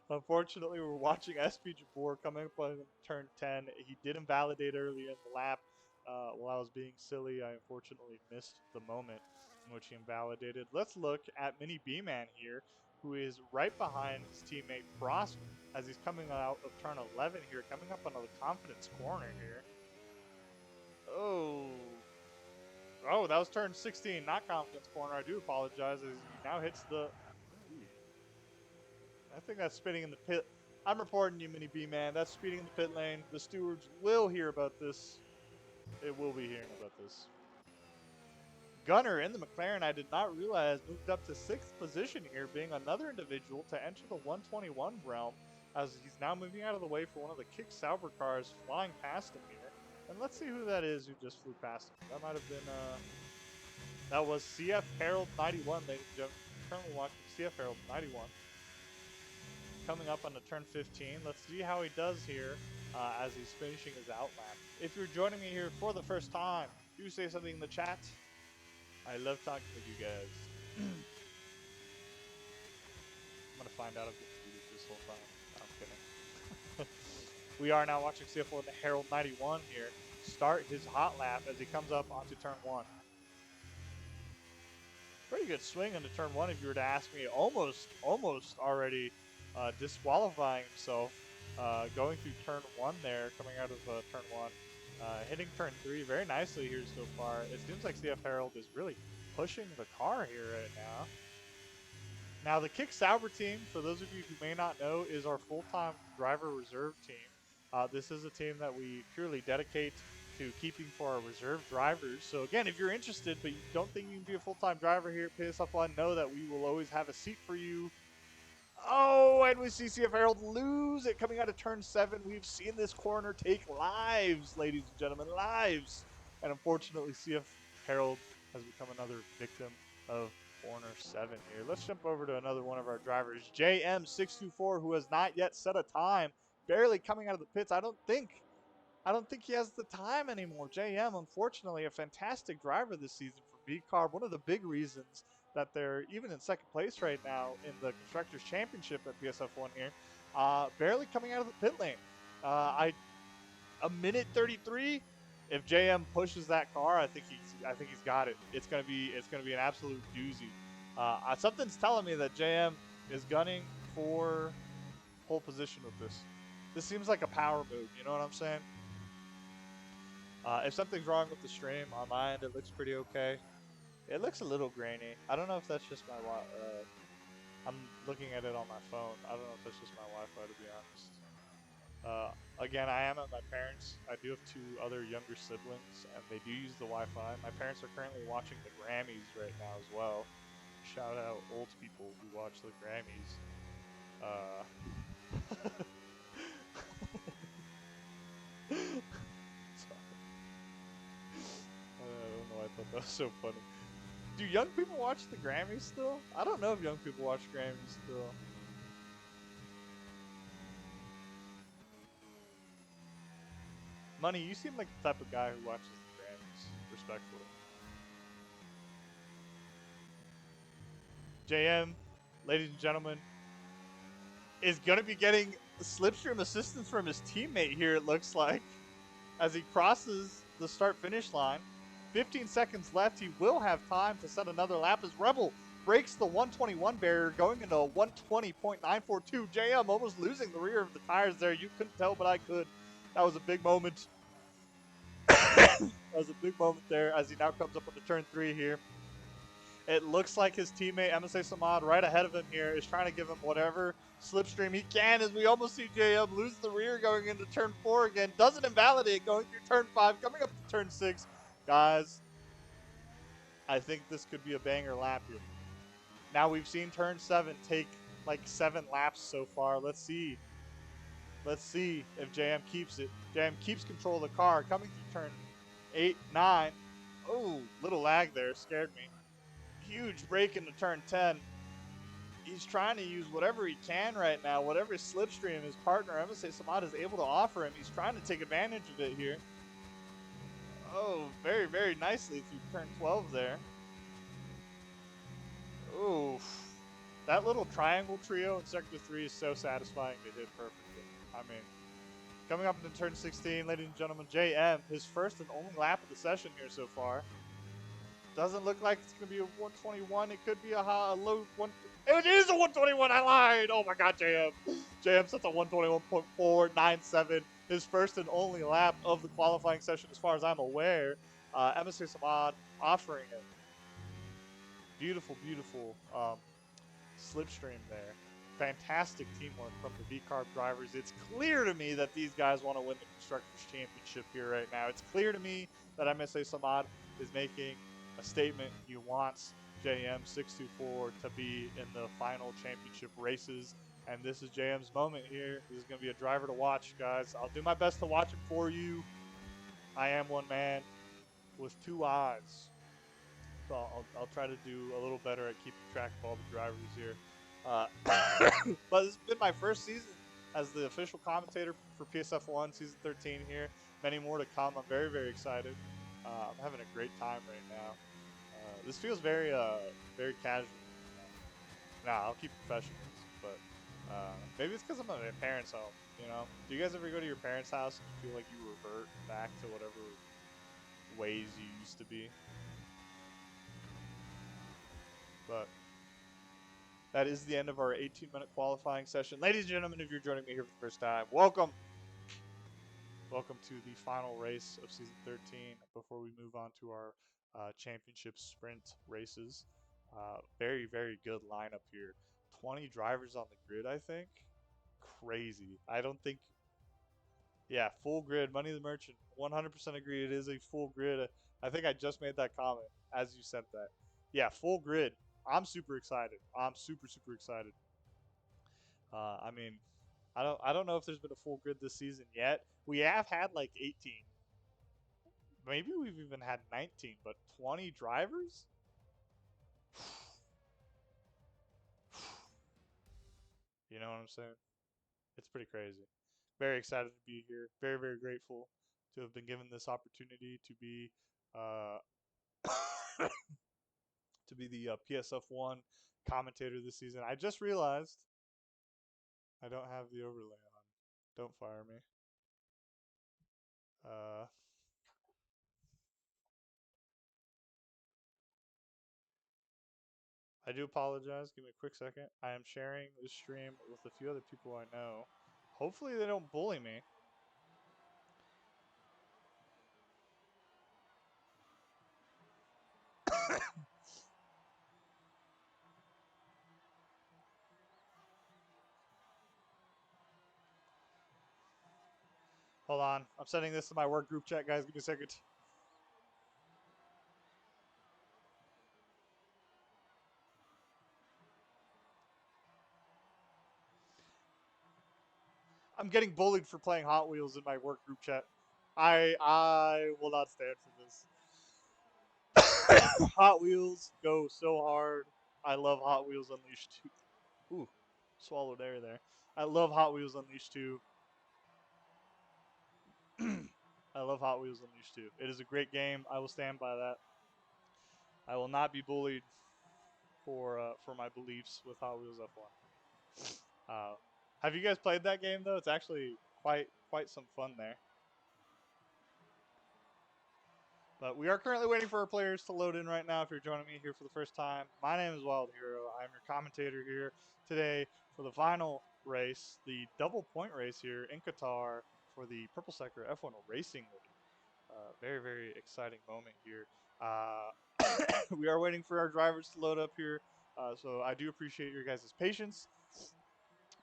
unfortunately, we're watching SP Jabor coming up on turn 10. He did invalidate early in the lap. While I was being silly, I unfortunately missed the moment in which he invalidated. Let's look at Mini B-Man here. who is right behind his teammate Frost as he's coming out of turn 11 here, coming up on the confidence corner here. Oh, that was turn 16, not confidence corner. I do apologize as he now hits the. Ooh, I think that's spinning in the pit. I'm reporting you, Mini B man. That's speeding in the pit lane. The stewards will hear about this. It will be hearing about this. Gunner in the McLaren, I did not realize, moved up to 6th position here, being another individual to enter the 121 realm, as he's now moving out of the way for one of the Kick Sauber cars flying past him here. And let's see who that is who just flew past him. That might have been, that was CF Harold 91, ladies and gentlemen. Currently watching CF Harold 91. Coming up on the turn 15. Let's see how he does here as he's finishing his outlap. If you're joining me here for the first time, do say something in the chat. I love talking with you guys. I'm gonna find out if it's muted this whole time. No, I'm kidding. We are now watching CF1 and Harold 91 here start his hot lap as he comes up onto turn 1. Pretty good swing into turn 1 if you were to ask me. Almost already disqualifying himself. Going through turn 1 there, coming out of turn 1. Hitting turn 3 very nicely here so far. It seems like CF Harold is really pushing the car here right now. Now, the Kick Sauber team, for those of you who may not know, is our full-time driver reserve team. This is a team that we purely dedicate to keeping for our reserve drivers. So again, if you're interested but you don't think you can be a full-time driver here at PSF1, know that we will always have a seat for you. Oh, and we see CF Harold lose it coming out of turn 7. We've seen this corner take lives, ladies and gentlemen, lives. And unfortunately, CF Harold has become another victim of corner 7 here. Let's jump over to another one of our drivers, JM624, who has not yet set a time, barely coming out of the pits. I don't think he has the time anymore. JM, unfortunately, a fantastic driver this season for V-Carb. One of the big reasons that they're even in second place right now in the Constructors' Championship at PSF1 here. Barely coming out of the pit lane. A minute 33. If JM pushes that car, I think he's got it. It's gonna be an absolute doozy. Something's telling me that JM is gunning for pole position with this. This seems like a power move. You know what I'm saying? If something's wrong with the stream on my end, it looks pretty okay. It looks a little grainy. I don't know if that's just my I'm looking at it on my phone. I don't know if that's just my Wi-Fi, to be honest. Again, I am at my parents'. I do have 2 other younger siblings, and they do use the Wi-Fi. My parents are currently watching the Grammys right now as well. Shout out old people who watch the Grammys. I don't know why I thought that was so funny. Do young people watch the Grammys still? I don't know if young people watch Grammys still. Money, you seem like the type of guy who watches the Grammys, respectfully. JM, ladies and gentlemen, is going to be getting slipstream assistance from his teammate here, it looks like, as he crosses the start-finish line. 15 seconds left. He will have time to set another lap as Rebel breaks the 121 barrier, going into a 120.942. JM almost losing the rear of the tires there. You couldn't tell, but I could. That was a big moment. That was a big moment there as he now comes up on the turn 3 here. It looks like his teammate, MSA Samad, right ahead of him here, is trying to give him whatever slipstream he can, as we almost see JM lose the rear going into turn 4 again. Doesn't invalidate going through turn 5, coming up to turn 6. Guys, I think this could be a banger lap here. Now we've seen turn 7 take like 7 laps so far. Let's see. Let's see if JM keeps it. JM keeps control of the car. Coming through turn 8, 9. Oh, little lag there. Scared me. Huge break into turn 10. He's trying to use whatever he can right now. Whatever slipstream his partner, MSA Samad, is able to offer him. He's trying to take advantage of it here. Oh, very, very nicely through turn 12 there. Oof. That little triangle trio in Sector 3 is so satisfying to hit perfectly. I mean, coming up into turn 16, ladies and gentlemen, JM, his first and only lap of the session here so far. Doesn't look like it's going to be a 121. It could be a low one. It is a 121. I lied. Oh my God, JM. JM sets a 121.497. His first and only lap of the qualifying session, as far as I'm aware. MSA Samad offering a beautiful, beautiful slipstream there. Fantastic teamwork from the V-Carb drivers. It's clear to me that these guys want to win the Constructors' Championship here right now. It's clear to me that MSA Samad is making a statement. He wants JM624 to be in the final championship races. And this is JM's moment here. This is going to be a driver to watch, guys. I'll do my best to watch him for you. I am one man with two eyes. So I'll try to do a little better at keeping track of all the drivers here. Uh, but this has been my first season as the official commentator for PSF1 season 13 here. Many more to come. I'm very, very excited. I'm having a great time right now. This feels very, very casual. Nah, I'll keep professionalism, but maybe it's because I'm at my parents' home. You know, do you guys ever go to your parents' house and you feel like you revert back to whatever ways you used to be? But that is the end of our 18-minute qualifying session. Ladies and gentlemen, if you're joining me here for the first time, welcome. Welcome to the final race of season 13 before we move on to our championship sprint races. Very, very good lineup here. 20 drivers on the grid, I think. Crazy. I don't think. Yeah, full grid. Money the Merchant. 100% agree. It is a full grid. I think I just made that comment as you said that. Yeah, full grid. I'm super excited. I'm super, super excited. I mean, I don't know if there's been a full grid this season yet. We have had like 18. Maybe we've even had 19, but 20 drivers? You know what I'm saying? It's pretty crazy. Very excited to be here. Very, very grateful to have been given this opportunity to be uh, to be the PSF1 commentator this season. I just realized I don't have the overlay on. Don't fire me. Uh, I do apologize. Give me a quick second. I am sharing this stream with a few other people I know. Hopefully they don't bully me. Hold on. I'm sending this to my work group chat, guys. Give me a second. I'm getting bullied for playing Hot Wheels in my work group chat. I will not stand for this. Hot Wheels go so hard. I love Hot Wheels Unleashed 2. Ooh, swallowed air there. I love Hot Wheels Unleashed 2. I love Hot Wheels Unleashed 2. It is a great game. I will stand by that. I will not be bullied for my beliefs with Hot Wheels F1. Have you guys played that game though? It's actually quite some fun there. But we are currently waiting for our players to load in right now. If you're joining me here for the first time, my name is Wild Hero. I'm your commentator here today for the final race, the double point race here in Qatar for the Purple Sector F1 Racing League. Very, very exciting moment here. We are waiting for our drivers to load up here, so I do appreciate your guys' patience.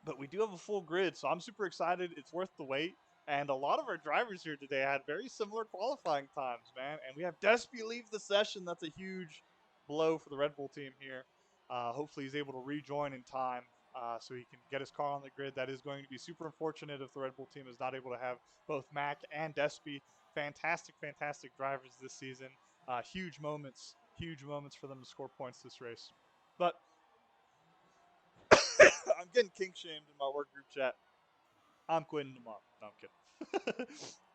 But we do have a full grid, so I'm super excited. It's worth the wait. And a lot of our drivers here today had very similar qualifying times, man. And we have Despy leave the session. That's a huge blow for the Red Bull team here. Hopefully he's able to rejoin in time so he can get his car on the grid. That is going to be super unfortunate if the Red Bull team is not able to have both Mac and Despy. Fantastic, fantastic drivers this season. Huge moments for them to score points this race. But I'm getting kink shamed in my work group chat. I'm quitting tomorrow. No, I'm kidding.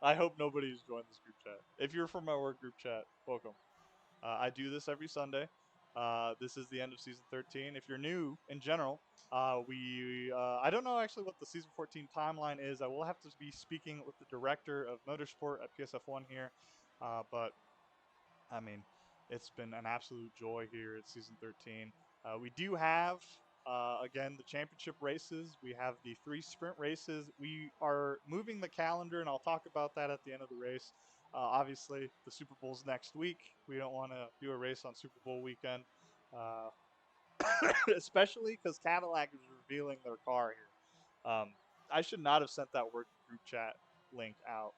I hope nobody's joined this group chat. If you're from my work group chat, welcome. I do this every Sunday. This is the end of season 13. If you're new in general, I don't know actually what the season 14 timeline is. I will have to be speaking with the director of motorsport at PSF1 here, but I mean, it's been an absolute joy here at season 13. We do have Again, the championship races. We have the 3 sprint races. We are moving the calendar, and I'll talk about that at the end of the race. Obviously, the Super Bowl's next week. We don't want to do a race on Super Bowl weekend, uh, especially because Cadillac is revealing their car here. I should not have sent that work group chat link out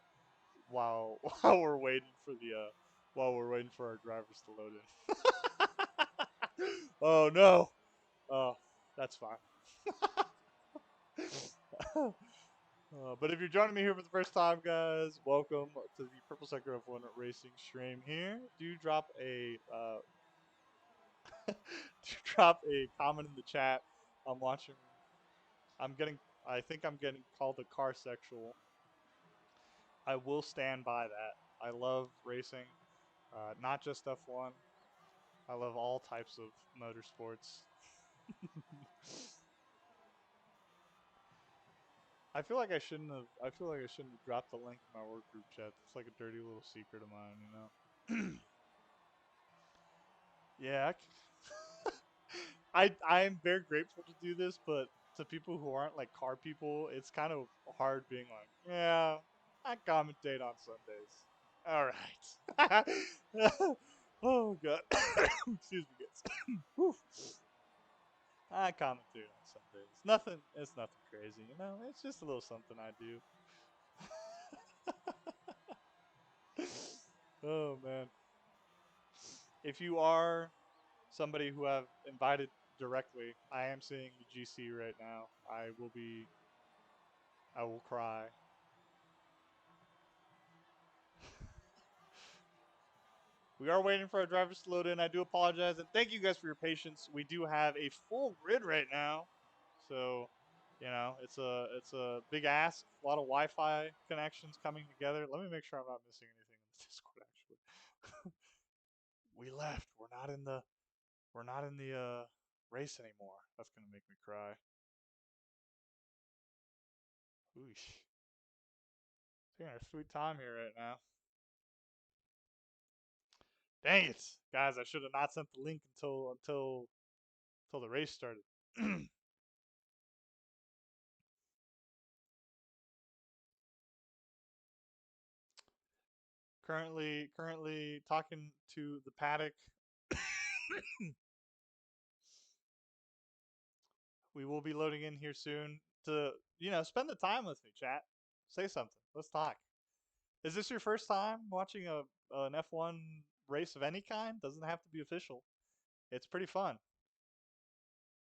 while while we're waiting for the while we're waiting for our drivers to load in. Oh no. Oh, that's fine. But if you're joining me here for the first time, guys, welcome to the Purple Sector F1 Racing stream. Here, do drop a do drop a comment in the chat. I'm watching. I'm getting. I think I'm getting called a car sexual. I will stand by that. I love racing, not just F1. I love all types of motorsports. I feel like I shouldn't have. I feel like I shouldn't have dropped the link in my work group chat. It's like a dirty little secret of mine, you know. Yeah, I'm very grateful to do this, but to people who aren't like car people, it's kind of hard being like, yeah, I commentate on Sundays. All right. Oh god. Excuse me, guys. Whew. I commentate on Sundays. Nothing. It's nothing crazy, you know. It's just a little something I do. Oh man. If you are somebody who I've invited directly, I am seeing the GC right now. I will cry. We are waiting for our drivers to load in. I do apologize, and thank you guys for your patience. We do have a full grid right now, so you know it's a big ask. A lot of Wi-Fi connections coming together. Let me make sure I'm not missing anything in the Discord. Actually, we left. We're not in the race anymore. That's gonna make me cry. Oosh. Taking our sweet time here right now. Dang it, guys! I should have not sent the link until the race started. Currently talking to the paddock. We will be loading in here soon to spend the time with me, chat. Say something. Let's talk. Is this your first time watching an F1 race of any kind? Doesn't have to be official. It's pretty fun.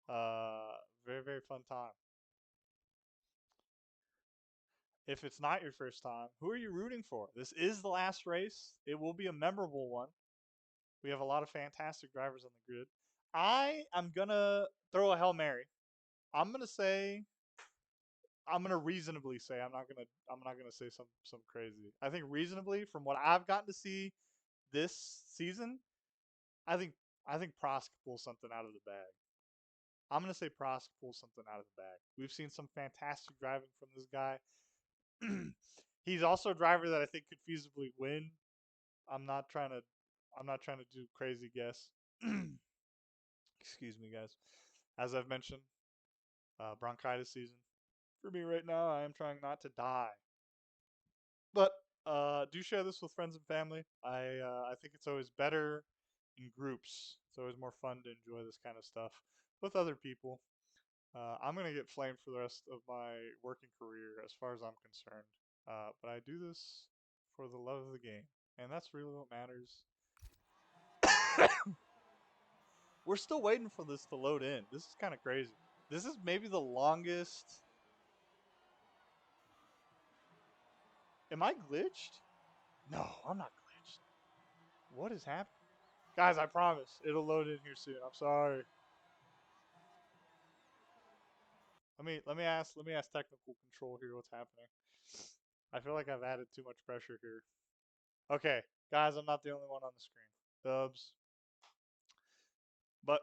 Very very fun time. If it's not your first time, who are you rooting for? This is the last race. It will be a memorable one. We have a lot of fantastic drivers on the grid. I am gonna throw a Hail Mary. I'm gonna say I'm gonna reasonably say I'm not gonna say some crazy. I think reasonably from what I've gotten to see this season, I think I think Prost could pull something out of the bag. I'm gonna say Prost could pull something out of the bag. We've seen some fantastic driving from this guy. He's also a driver that I think could feasibly win. I'm not trying to I'm not trying to do crazy guess. Excuse me, guys. As I've mentioned, bronchitis season for me right now. I am trying not to die. But do share this with friends and family. I think it's always better in groups. It's always more fun to enjoy this kind of stuff with other people. I'm gonna get flamed for the rest of my working career, as far as I'm concerned. But I do this for the love of the game, and that's really what matters. We're still waiting for this to load in. This is kind of crazy. This is maybe the longest. Am I glitched? No, I'm not glitched. What is happening? Guys, I promise it'll load in here soon. I'm sorry. Let me ask technical control here what's happening. I feel like I've added too much pressure here. Okay, guys, I'm not the only one on the screen. Dubs. But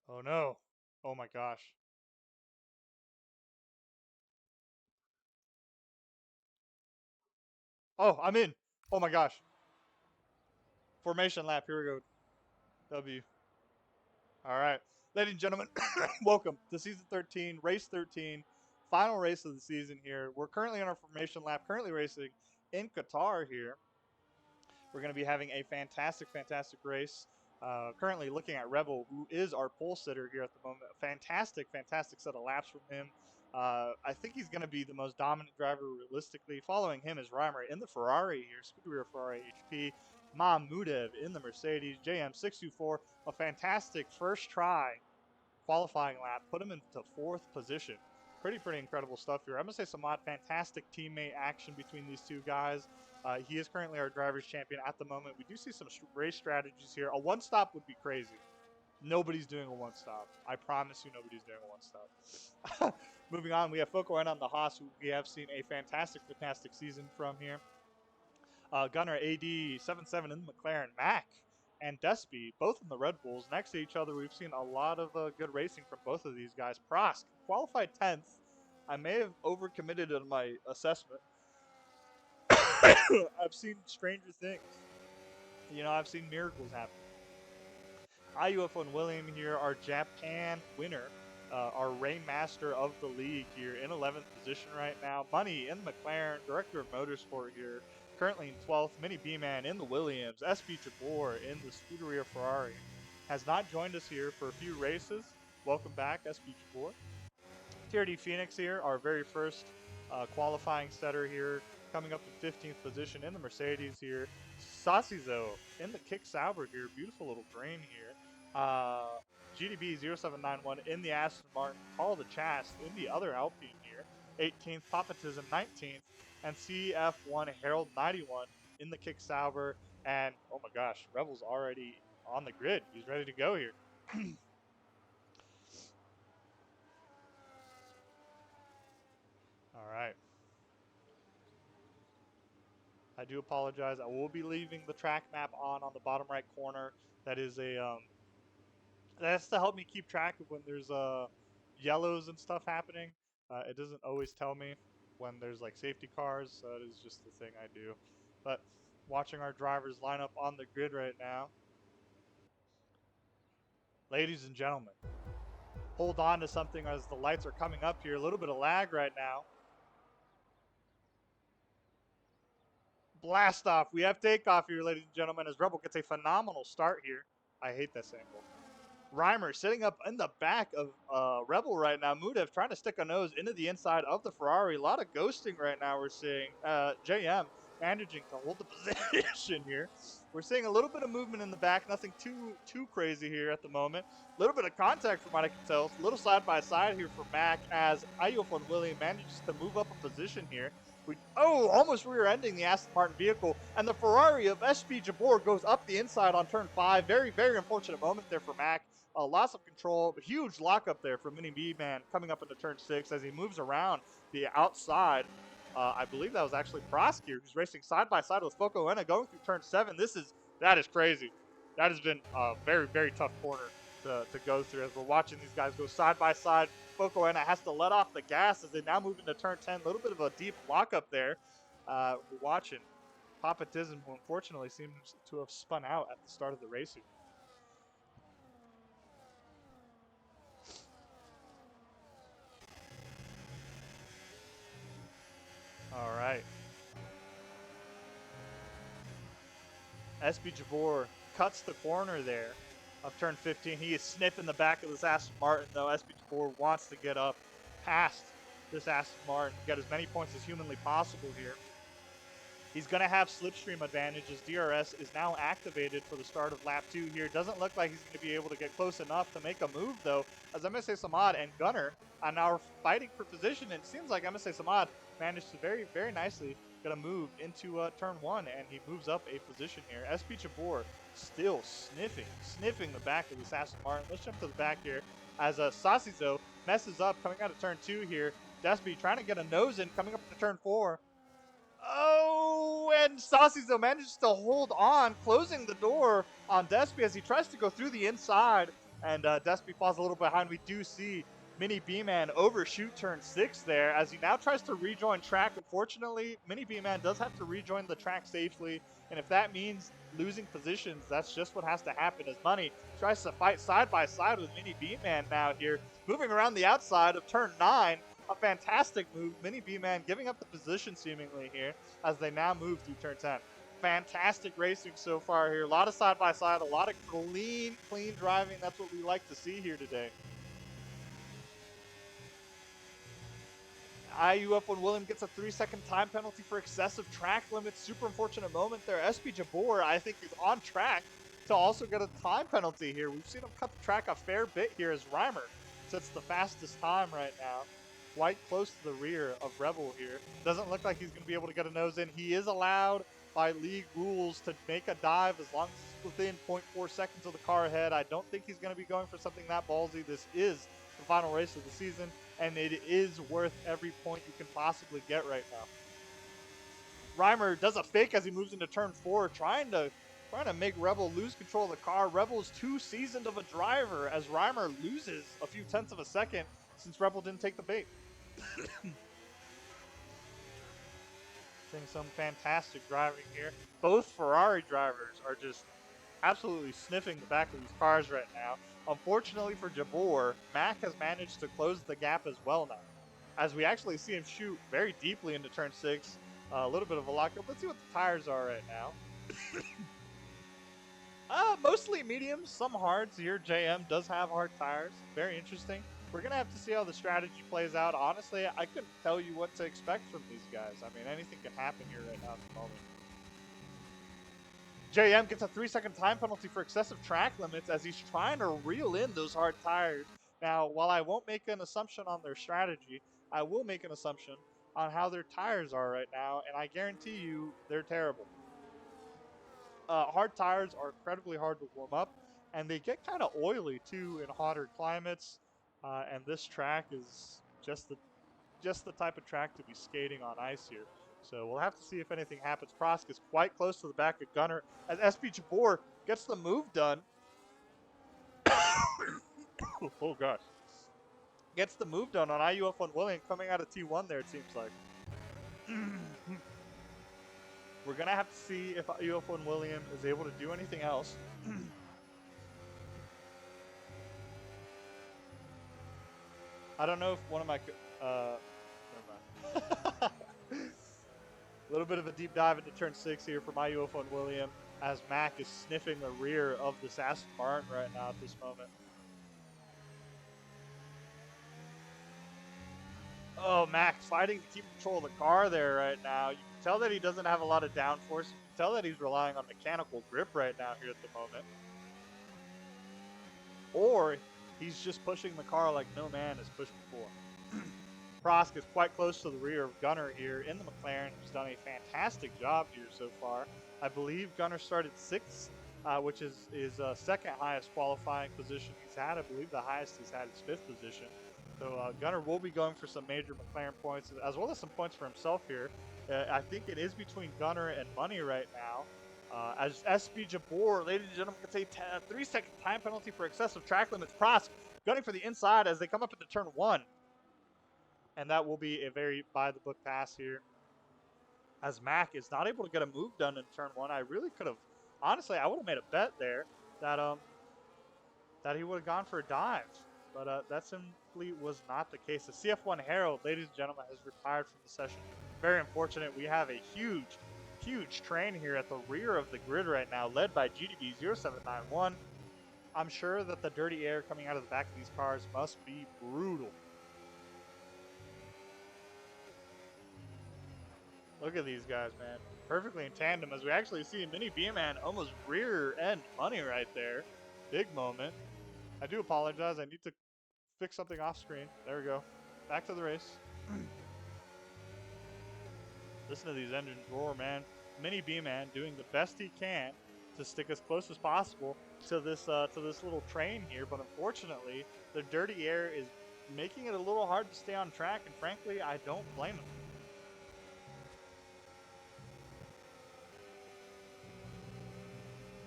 oh no. Oh my gosh. Oh, I'm in. Oh my gosh. Formation lap. Here we go. W. All right. Ladies and gentlemen, welcome to season 13, race 13, final race of the season here. We're currently on our formation lap, currently racing in Qatar here. We're going to be having a fantastic, fantastic race. Currently looking at Rebel, who is our pole sitter here at the moment. A fantastic, fantastic set of laps from him. I think he's going to be the most dominant driver realistically. Following him is Reimer in the Ferrari here, Scuderia Ferrari HP. Mahmudev in the Mercedes, JM624, a fantastic first try qualifying lap, put him into 4th position. Pretty incredible stuff here. I'm going to say Samad, fantastic teammate action between these two guys. He is currently our driver's champion at the moment. We do see some race strategies here. A one-stop would be crazy. Nobody's doing a one-stop. I promise you nobody's doing a one-stop. Moving on, we have Foko on the Haas, who we have seen a fantastic season from here. Gunner AD77 in the McLaren. Mac and Despy, both in the Red Bulls, next to each other. We've seen a lot of good racing from both of these guys. Prosk qualified 10th. I may have overcommitted in my assessment. I've seen stranger things. You know, I've seen miracles happen. IUFO and William here, our Japan winner, our Rainmaster of the league here in 11th position right now. Money in the McLaren, Director of Motorsport here, currently in 12th. Mini B-Man in the Williams. SB Jabor in the Scuderia Ferrari. Has not joined us here for a few races. Welcome back, SB Jabor. TRD Phoenix here, our very first qualifying setter here, coming up in 15th position in the Mercedes here. Sasizo in the Kick Sauber here, beautiful little green here. GDB 0791 in the Aston Martin, Paul the Chast in the other Alpine here. 18th, Papatism 19th, and CF1 Harold 91 in the Kick Sauber. And oh my gosh, Rebel's already on the grid. He's ready to go here. All right. I do apologize. I will be leaving the track map on the bottom right corner. That is a that's to help me keep track of when there's yellows and stuff happening. It doesn't always tell me when there's like safety cars. So that is just the thing I do. But watching our drivers line up on the grid right now, ladies and gentlemen, hold on to something as the lights are coming up here. A little bit of lag right now. Blast off. We have takeoff here, ladies and gentlemen, as Rebel gets a phenomenal start here. I hate this angle. Reimer sitting up in the back of Rebel right now. Mudev trying to stick a nose into the inside of the Ferrari. A lot of ghosting right now we're seeing. JM managing to hold the position here. We're seeing a little bit of movement in the back. Nothing too crazy here at the moment. A little bit of contact from what I can tell. A little side-by-side here for Mac as Ayuf and William manages to move up a position here. Almost rear-ending the Aston Martin vehicle, and the Ferrari of SB Jabor goes up the inside on turn 5. Very unfortunate moment there for Mac. Loss of control, huge lockup there for Mini B-Man coming up into turn 6 as he moves around the outside. I believe that was actually Prosk here, who's racing side-by-side with Focoena going through turn 7. That is crazy. That has been a very tough corner to go through as we're watching these guys go side-by-side. Focoena has to let off the gas as they now move into turn 10. A little bit of a deep lockup there. We're watching Papatism, who unfortunately seems to have spun out at the start of the race here. All right. SB Jabor cuts the corner there of turn 15. He is sniffing the back of this Aston Martin, though. SB Jabor wants to get up past this Aston Martin, get as many points as humanly possible here. He's going to have slipstream advantages. DRS is now activated for the start of lap 2 here. Doesn't look like he's going to be able to get close enough to make a move, though, as MSA Samad and Gunner are now fighting for position. And it seems like MSA Samad managed to very nicely get a move into turn 1, and he moves up a position here. SB Jabor still sniffing the back of this Aston Martin. Let's jump to the back here as Sasizo messes up coming out of turn 2 here. Desby trying to get a nose in coming up to turn 4. Oh, and Sasizo manages to hold on, closing the door on Despi as he tries to go through the inside, and Despi falls a little behind. We do see Mini B-Man overshoot turn 6 there as he now tries to rejoin track. Unfortunately, Mini B-Man does have to rejoin the track safely, and if that means losing positions, that's just what has to happen as Money tries to fight side by side with Mini B-Man now here, moving around the outside of turn 9. A fantastic move. Mini B-Man giving up the position seemingly here as they now move through turn 10. Fantastic racing so far here. A lot of side by side, a lot of clean driving. That's what we like to see here today. IUF1 William gets a 3-second time penalty for excessive track limits. Super unfortunate moment there. SP Jabor, I think, is on track to also get a time penalty here. We've seen him cut the track a fair bit here as Reimer sets the fastest time right now. Quite close to the rear of Rebel here. Doesn't look like he's going to be able to get a nose in. He is allowed by league rules to make a dive as long as it's within 0.4 seconds of the car ahead. I don't think he's going to be going for something that ballsy. This is the final race of the season, and it is worth every point you can possibly get right now. Reimer does a fake as he moves into turn 4, trying to make Rebel lose control of the car. Rebel is too seasoned of a driver as Reimer loses a few tenths of a second since Rebel didn't take the bait. Seeing some fantastic driving here. Both Ferrari drivers are just absolutely sniffing the back of these cars right now. Unfortunately for Jabor, Mac has managed to close the gap as well now, as we actually see him shoot very deeply into turn 6. A little bit of a lockup. Let's see what the tires are right now. Mostly mediums, some hards here. JM does have hard tires. Very interesting. We're going to have to see how the strategy plays out. Honestly, I couldn't tell you what to expect from these guys. I mean, anything can happen here right now at the moment. JM gets a 3-second time penalty for excessive track limits as he's trying to reel in those hard tires. Now, while I won't make an assumption on their strategy, I will make an assumption on how their tires are right now, and I guarantee you they're terrible. Hard tires are incredibly hard to warm up, and they get kind of oily too in hotter climates. And this track is just the type of track to be skating on ice here. So we'll have to see if anything happens. Prosk is quite close to the back of Gunner as SP Jabor gets the move done. Oh gosh. Gets the move done on IUF1 William coming out of T1 there, it seems like. We're going to have to see if IUF1 William is able to do anything else. I don't know if one of my... never mind. A little bit of a deep dive into turn 6 here for IUF1 William as Mac is sniffing the rear of this Aston Martin right now at this moment. Oh, Mac fighting to keep control of the car there right now. You can tell that he doesn't have a lot of downforce. You can tell that he's relying on mechanical grip right now here at the moment. Or he's just pushing the car like no man has pushed before. Prosk is quite close to the rear of Gunner here in the McLaren, who's done a fantastic job here so far. I believe Gunner started 6th, which is his second highest qualifying position he's had. I believe the highest he's had is 5th position. So Gunner will be going for some major McLaren points, as well as some points for himself here. I think it is between Gunner and Money right now. As SP Jabor, ladies and gentlemen, gets a 3-second time penalty for excessive track limits. Prosk gunning for the inside as they come up into turn 1. And that will be a very by-the-book pass here. As Mac is not able to get a move done in turn 1, I really could have, honestly, I would have made a bet there that he would have gone for a dive. But that simply was not the case. The CF1 Herald, ladies and gentlemen, has retired from the session. Very unfortunate. We have a huge train here at the rear of the grid right now, led by GDB0791. I'm sure that the dirty air coming out of the back of these cars must be brutal. Look at these guys, man. Perfectly in tandem as we actually see Mini B-Man almost rear end Money right there. Big moment. I do apologize. I need to fix something off screen. There we go. Back to the race. Listen to these engines roar, man. Mini B-Man doing the best he can to stick as close as possible to this little train here, but unfortunately, the dirty air is making it a little hard to stay on track, and frankly, I don't blame him.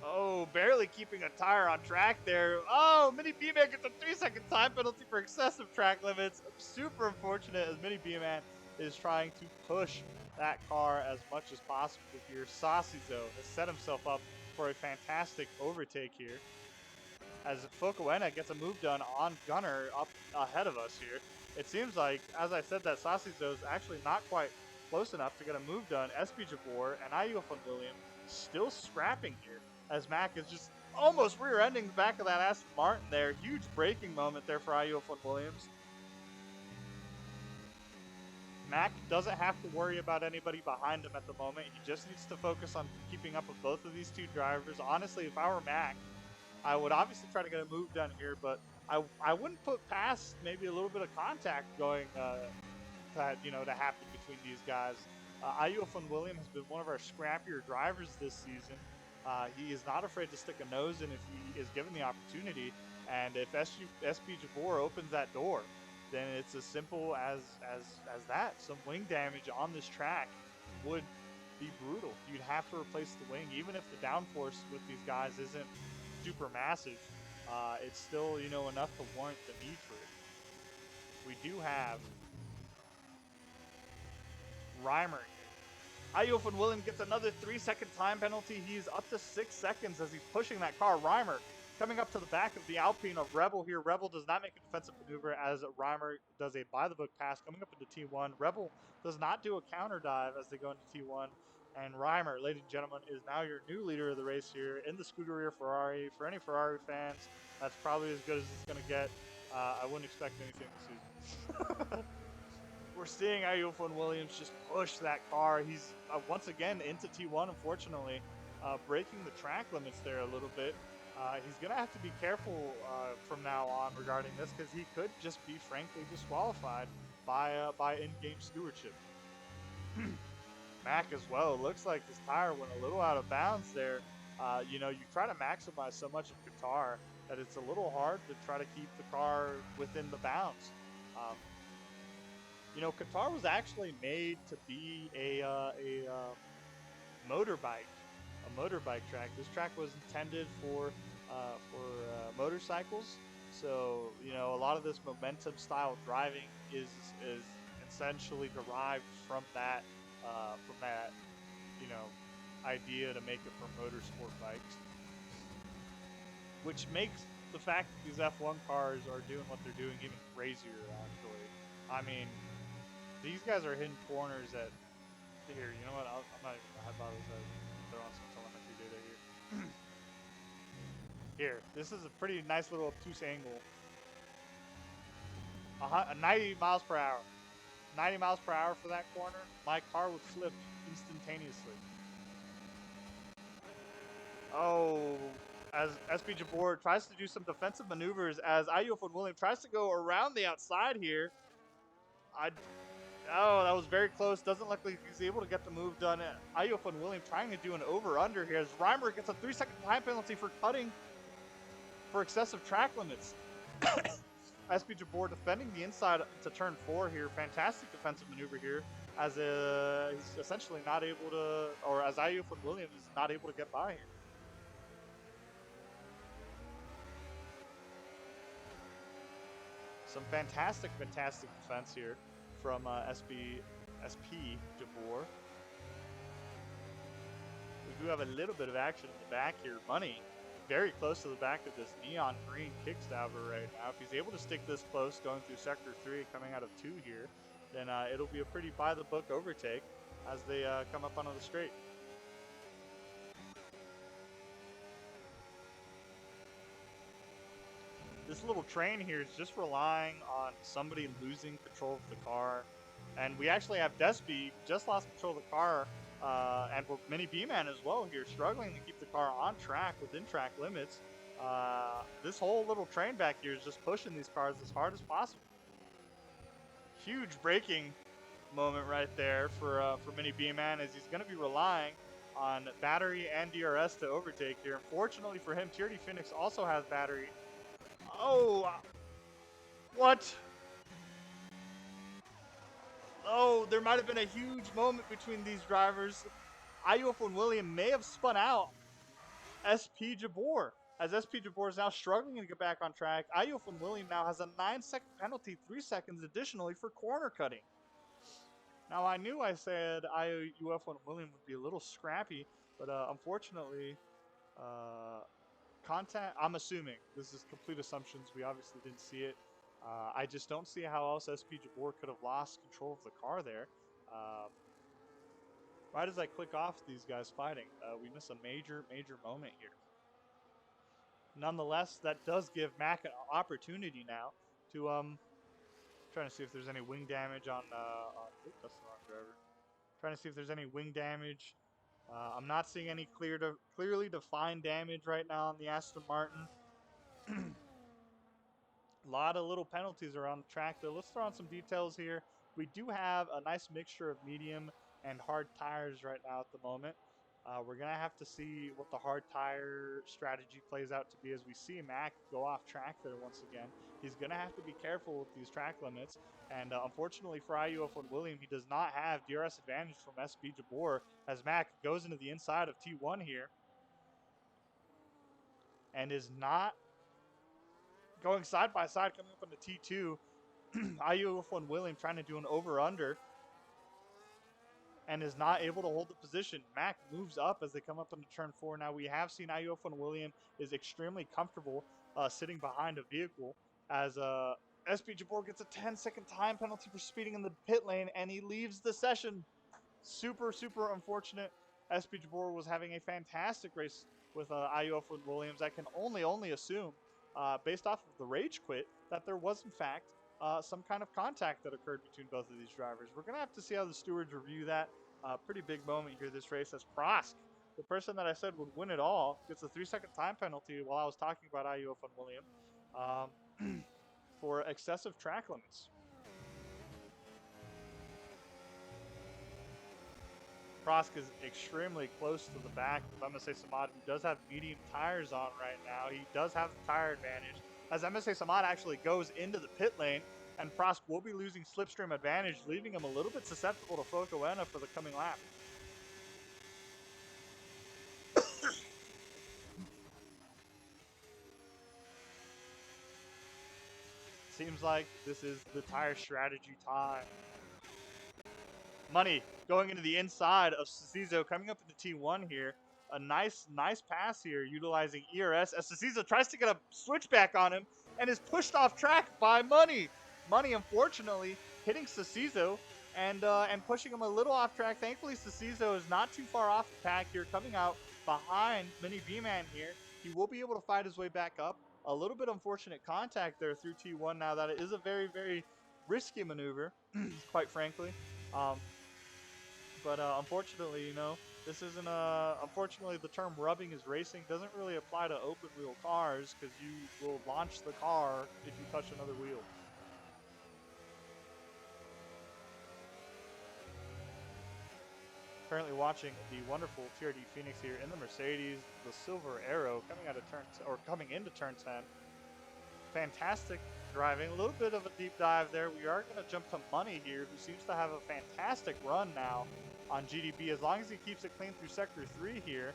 Oh, barely keeping a tire on track there. Oh, Mini B-Man gets a 3-second time penalty for excessive track limits. Super unfortunate as Mini B-Man is trying to push that car as much as possible here. Sasizo has set himself up for a fantastic overtake here as Fukuena gets a move done on Gunner up ahead of us here. It seems like, as I said, that Sasizo is actually not quite close enough to get a move done. SB Jabor and Ayufun William still scrapping here as Mac is just almost rear-ending the back of that Aston Martin there. Huge braking moment there for Ayufun Williams. Mac doesn't have to worry about anybody behind him at the moment. He just needs to focus on keeping up with both of these two drivers. Honestly, if I were Mac, I would obviously try to get a move done here, but I wouldn't put past maybe a little bit of contact going to happen between these guys. Ayufun William has been one of our scrappier drivers this season. He is not afraid to stick a nose in if he is given the opportunity, and if SB Jabor opens that door, then it's as simple as that. Some wing damage on this track would be brutal. You'd have to replace the wing, even if the downforce with these guys isn't super massive. It's still, enough to warrant the need for it. We do have Reimer here. Ayufun William gets another 3-second time penalty. He's up to 6 seconds as he's pushing that car. Reimer coming up to the back of the Alpine of Rebel here. Rebel does not make a defensive maneuver as Reimer does a by-the-book pass coming up into T1. Rebel does not do a counter dive as they go into T1. And Reimer, ladies and gentlemen, is now your new leader of the race here in the Scuderia Ferrari. For any Ferrari fans, that's probably as good as it's going to get. I wouldn't expect anything this season. We're seeing Ayufun Williams just push that car. He's once again into T1, unfortunately, breaking the track limits there a little bit. He's going to have to be careful from now on regarding this because he could just be frankly disqualified by in-game stewardship. Mac as well. Looks like his tire went a little out of bounds there. You try to maximize so much of Qatar that it's a little hard to try to keep the car within the bounds. Qatar was actually made to be a motorbike track. This track was intended for motorcycles. So a lot of this momentum style driving is essentially derived from that idea to make it for motorsport bikes, which makes the fact that these F1 cars are doing what they're doing even crazier. Actually, I mean, these guys are hitting corners at here. You know what? I'm not even gonna bother they're on some telemetry data here. Here, this is a pretty nice little obtuse angle. 90 miles per hour. 90 miles per hour for that corner. My car would flip instantaneously. Oh, as SB Jabor tries to do some defensive maneuvers, as Ayufun William tries to go around the outside here. Oh, that was very close. Doesn't look like he's able to get the move done. Ayufun William trying to do an over-under here as Reimer gets a 3-second time penalty for cutting for excessive track limits. SB Jabor defending the inside to turn 4 here. Fantastic defensive maneuver here as he's essentially not able to, or as Ayufun Williams is not able to get by here. Some fantastic defense here from SP Jabor. We do have a little bit of action in the back here. Money very close to the back of this neon green kickstabber right now. If he's able to stick this close going through sector 3 coming out of 2 here, then it'll be a pretty by the book overtake as they come up onto the straight. This little train here is just relying on somebody losing control of the car. And we actually have Despy just lost control of the car, and Mini B-Man as well here, struggling to keep the car on track within track limits. This whole little train back here is just pushing these cars as hard as possible. Huge braking moment right there for Mini B-Man as he's going to be relying on battery and DRS to overtake here. Unfortunately for him, Tierney Phoenix also has battery. Oh, what? Oh, there might have been a huge moment between these drivers. Ayufun William may have spun out. SP Jabor. As SP Jabor is now struggling to get back on track, Ayufun William now has a 9-second penalty, 3 seconds additionally for corner cutting. Now, I knew I said Ayufun William would be a little scrappy, but unfortunately, contact, I'm assuming, this is complete assumptions, we obviously didn't see it. I just don't see how else SP Jabor could have lost control of the car there. Right as I click off these guys fighting, we miss a major moment here. Nonetheless, that does give Mac an opportunity now to trying to see if there's any wing damage on oops, that's the wrong driver. Trying to see if there's any wing damage. I'm not seeing any clearly defined damage right now on the Aston Martin. A lot of little penalties around the track though. Let's throw on some details here. We do have a nice mixture of medium and hard tires right now at the moment. We're going to have to see what the hard tire strategy plays out to be as we see Mac go off track there once again. He's going to have to be careful with these track limits. And unfortunately for IUF1 William, he does not have DRS advantage from SB Jabor as Mac goes into the inside of T1 here and is not going side by side coming up into T2. IUF1 William trying to do an over-under and is not able to hold the position. Mac moves up as they come up into turn 4. Now we have seen IUF1 William is extremely comfortable sitting behind a vehicle as SP Jabor gets a 10-second time penalty for speeding in the pit lane and he leaves the session. Super unfortunate. SP Jabor was having a fantastic race with IUF1 Williams. I can only assume based off of the rage quit that there was in fact some kind of contact that occurred between both of these drivers. We're going to have to see how the stewards review that. Pretty big moment here this race as Prosk, the person that I said would win it all, gets a 3-second time penalty while I was talking about IUF1 William for excessive track limits. Prosk is extremely close to the back of MSA Samad, who does have medium tires on right now. He does have the tire advantage. As MSA Samad actually goes into the pit lane, and Prosk will be losing slipstream advantage, leaving him a little bit susceptible to Focoena for the coming lap. Seems like this is the tire strategy time. Money going into the inside of Cecizo, coming up into T1 here. A nice pass here, utilizing ERS as Cecizo tries to get a switchback on him and is pushed off track by Money. Money, unfortunately, hitting Cecizo and pushing him a little off track. Thankfully, Cecizo is not too far off the pack here, coming out behind Mini B-Man here. He will be able to fight his way back up. A little bit unfortunate contact there through T1 now that it is a very risky maneuver, quite frankly. But unfortunately, you know, this isn't unfortunately the term rubbing is racing doesn't really apply to open wheel cars because you will launch the car if you touch another wheel. Currently watching the wonderful TRD Phoenix here in the Mercedes, the Silver Arrow coming out of coming into turn 10. Fantastic driving, a little bit of a deep dive there. We are going to jump to Money here, who seems to have a fantastic run now on GDB as long as he keeps it clean through sector 3 here.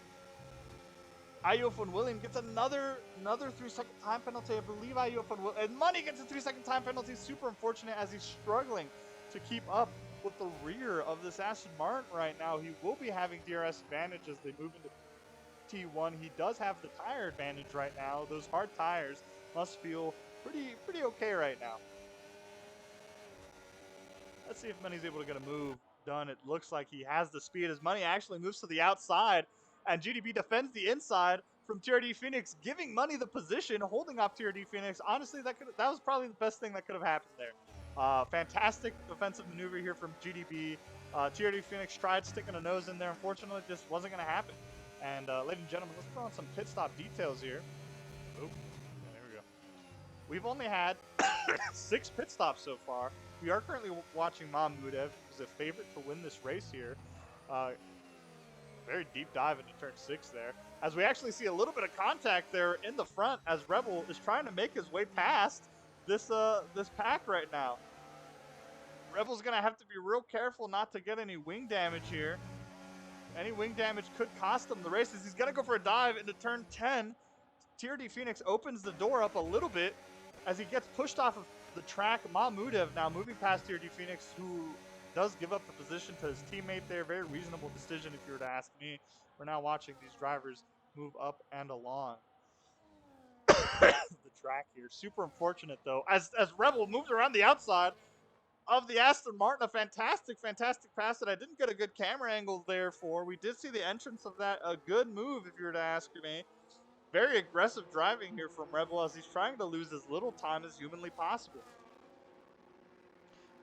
IUF1 William gets another 3-second time penalty. I believe IUF1 William, and Money gets a 3-second time penalty. Super unfortunate as he's struggling to keep up with the rear of this Aston Martin right now. He will be having DRS advantage as they move into T1. He does have the tire advantage right now. Those hard tires must feel pretty okay right now. Let's see if Money's able to get a move done. It looks like he has the speed as Money actually moves to the outside, and GDB defends the inside from TRD Phoenix, giving Money the position, holding off TRD Phoenix. Honestly, that was probably the best thing that could have happened there. Fantastic defensive maneuver here from GDB. TRD Phoenix tried sticking a nose in there. Unfortunately, it just wasn't going to happen. And ladies and gentlemen, let's throw on some pit stop details here. Oh, yeah, there we go. We've only had 6 pit stops so far. We are currently watching Mahmudev, who's a favorite to win this race here. Very deep dive into turn 6 there. As we actually see a little bit of contact there in the front as Rebel is trying to make his way past this pack right now. Rebel's going to have to be real careful not to get any wing damage here. Any wing damage could cost him the races. He's going to go for a dive into turn 10. TRD Phoenix opens the door up a little bit as he gets pushed off of the track. Mahmudev now moving past TRD Phoenix, who does give up the position to his teammate there. Very reasonable decision if you were to ask me. We're now watching these drivers move up and along the track here. Super unfortunate though, as Rebel moves around the outside of the Aston Martin. A fantastic pass that I didn't get a good camera angle there for. We did see the entrance of that. A good move if you were to ask me. Very aggressive driving here from Rebel as he's trying to lose as little time as humanly possible.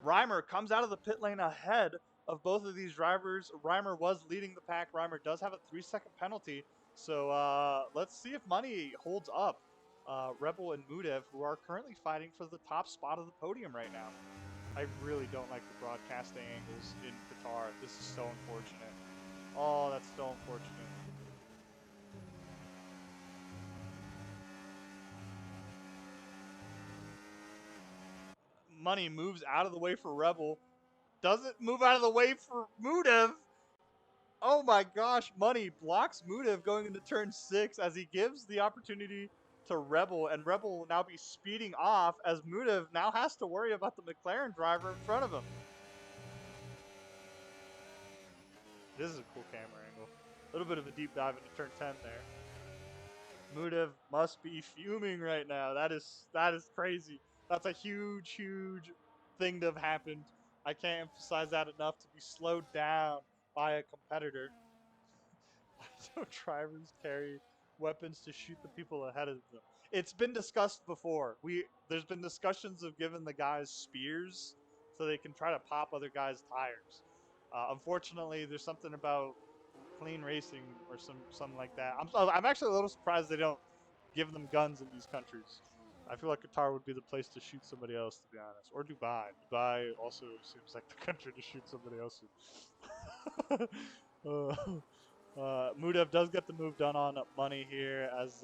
Reimer comes out of the pit lane ahead of both of these drivers. Reimer was leading the pack. Reimer does have a 3-second penalty. So let's see if Money holds up Rebel and Mudev, who are currently fighting for the top spot of the podium right now. I really don't like the broadcasting angles in Qatar. This is so unfortunate. Oh, that's so unfortunate. Money moves out of the way for Rebel. Doesn't move out of the way for Mudev. Oh my gosh, Money blocks Mudev going into turn 6 as he gives the opportunity to Rebel, and Rebel will now be speeding off as Mudev now has to worry about the McLaren driver in front of him. This is a cool camera angle. A little bit of a deep dive into turn 10 there. Mudev must be fuming right now. That is crazy. That's a huge thing to have happened. I can't emphasize that enough, to be slowed down by a competitor. So drivers carry weapons to shoot the people ahead of them. It's been discussed before. There's been discussions of giving the guys spears so they can try to pop other guys' tires. Unfortunately, there's something about clean racing or something like that. I'm actually a little surprised they don't give them guns in these countries. I feel like Qatar would be the place to shoot somebody else, to be honest, or Dubai. Dubai also seems like the country to shoot somebody else in. Mudev does get the move done on Money here as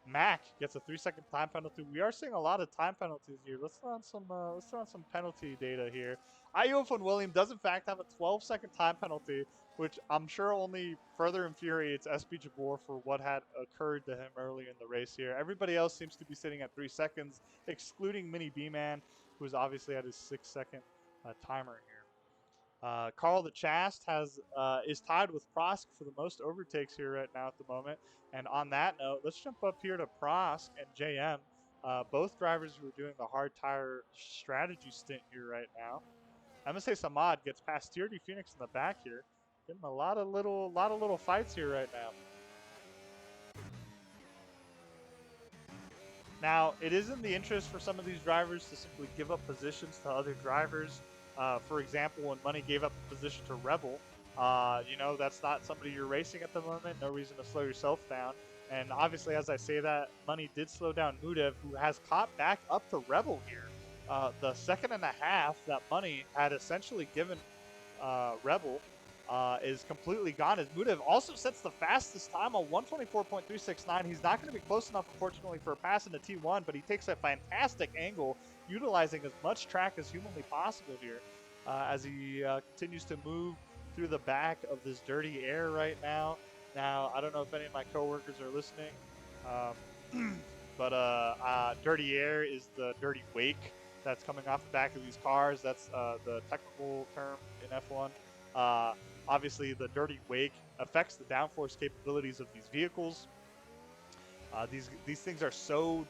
Mac gets a 3-second time penalty. We are seeing a lot of time penalties here. Let's throw on some penalty data here. Ayoub von William does in fact have a 12-second time penalty, which I'm sure only further infuriates SB Jabor for what had occurred to him early in the race here. Everybody else seems to be sitting at 3 seconds, excluding Mini B-Man, who's obviously at his 6-second timer here. Carl the Chast is tied with Prosk for the most overtakes here right now at the moment. And on that note, let's jump up here to Prosk and JM, both drivers who are doing the hard tire strategy stint here right now. MSA Samad gets past TRD Phoenix in the back here, getting a lot of little fights here right now. Now, it is in the interest for some of these drivers to simply give up positions to other drivers. For example, when Money gave up the position to Rebel, that's not somebody you're racing at the moment. No reason to slow yourself down. And obviously, as I say that, Money did slow down Mudev, who has caught back up to Rebel here. The 1.5 seconds that Money had essentially given Rebel is completely gone, as Mudev also sets the fastest time on 124.369. He's not going to be close enough, unfortunately, for a pass into T1, but he takes a fantastic angle, utilizing as much track as humanly possible here as he continues to move through the back of this dirty air right now. Now, I don't know if any of my coworkers are listening, but dirty air is the dirty wake that's coming off the back of these cars. That's the technical term in F1. Obviously, the dirty wake affects the downforce capabilities of these vehicles. These things are so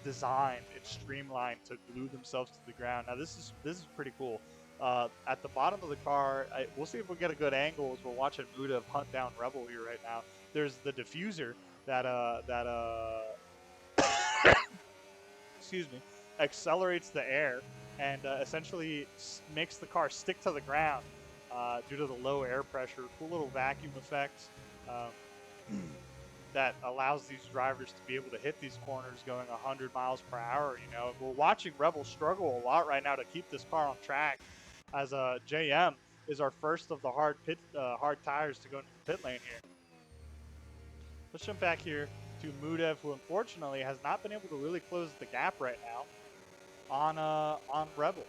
designed and streamlined to glue themselves to the ground. Now, this is pretty cool. At the bottom of the car, we'll see if we get a good angle as we're watching Mudev hunt down Rebel here right now. There's the diffuser that excuse me, accelerates the air and essentially makes the car stick to the ground due to the low air pressure. Cool little vacuum effect that allows these drivers to be able to hit these corners going 100 miles per hour. We're watching Rebel struggle a lot right now to keep this car on track, as JM is our first of the hard tires to go into the pit lane here. Let's jump back here to Mudev, who unfortunately has not been able to really close the gap right now on Rebel.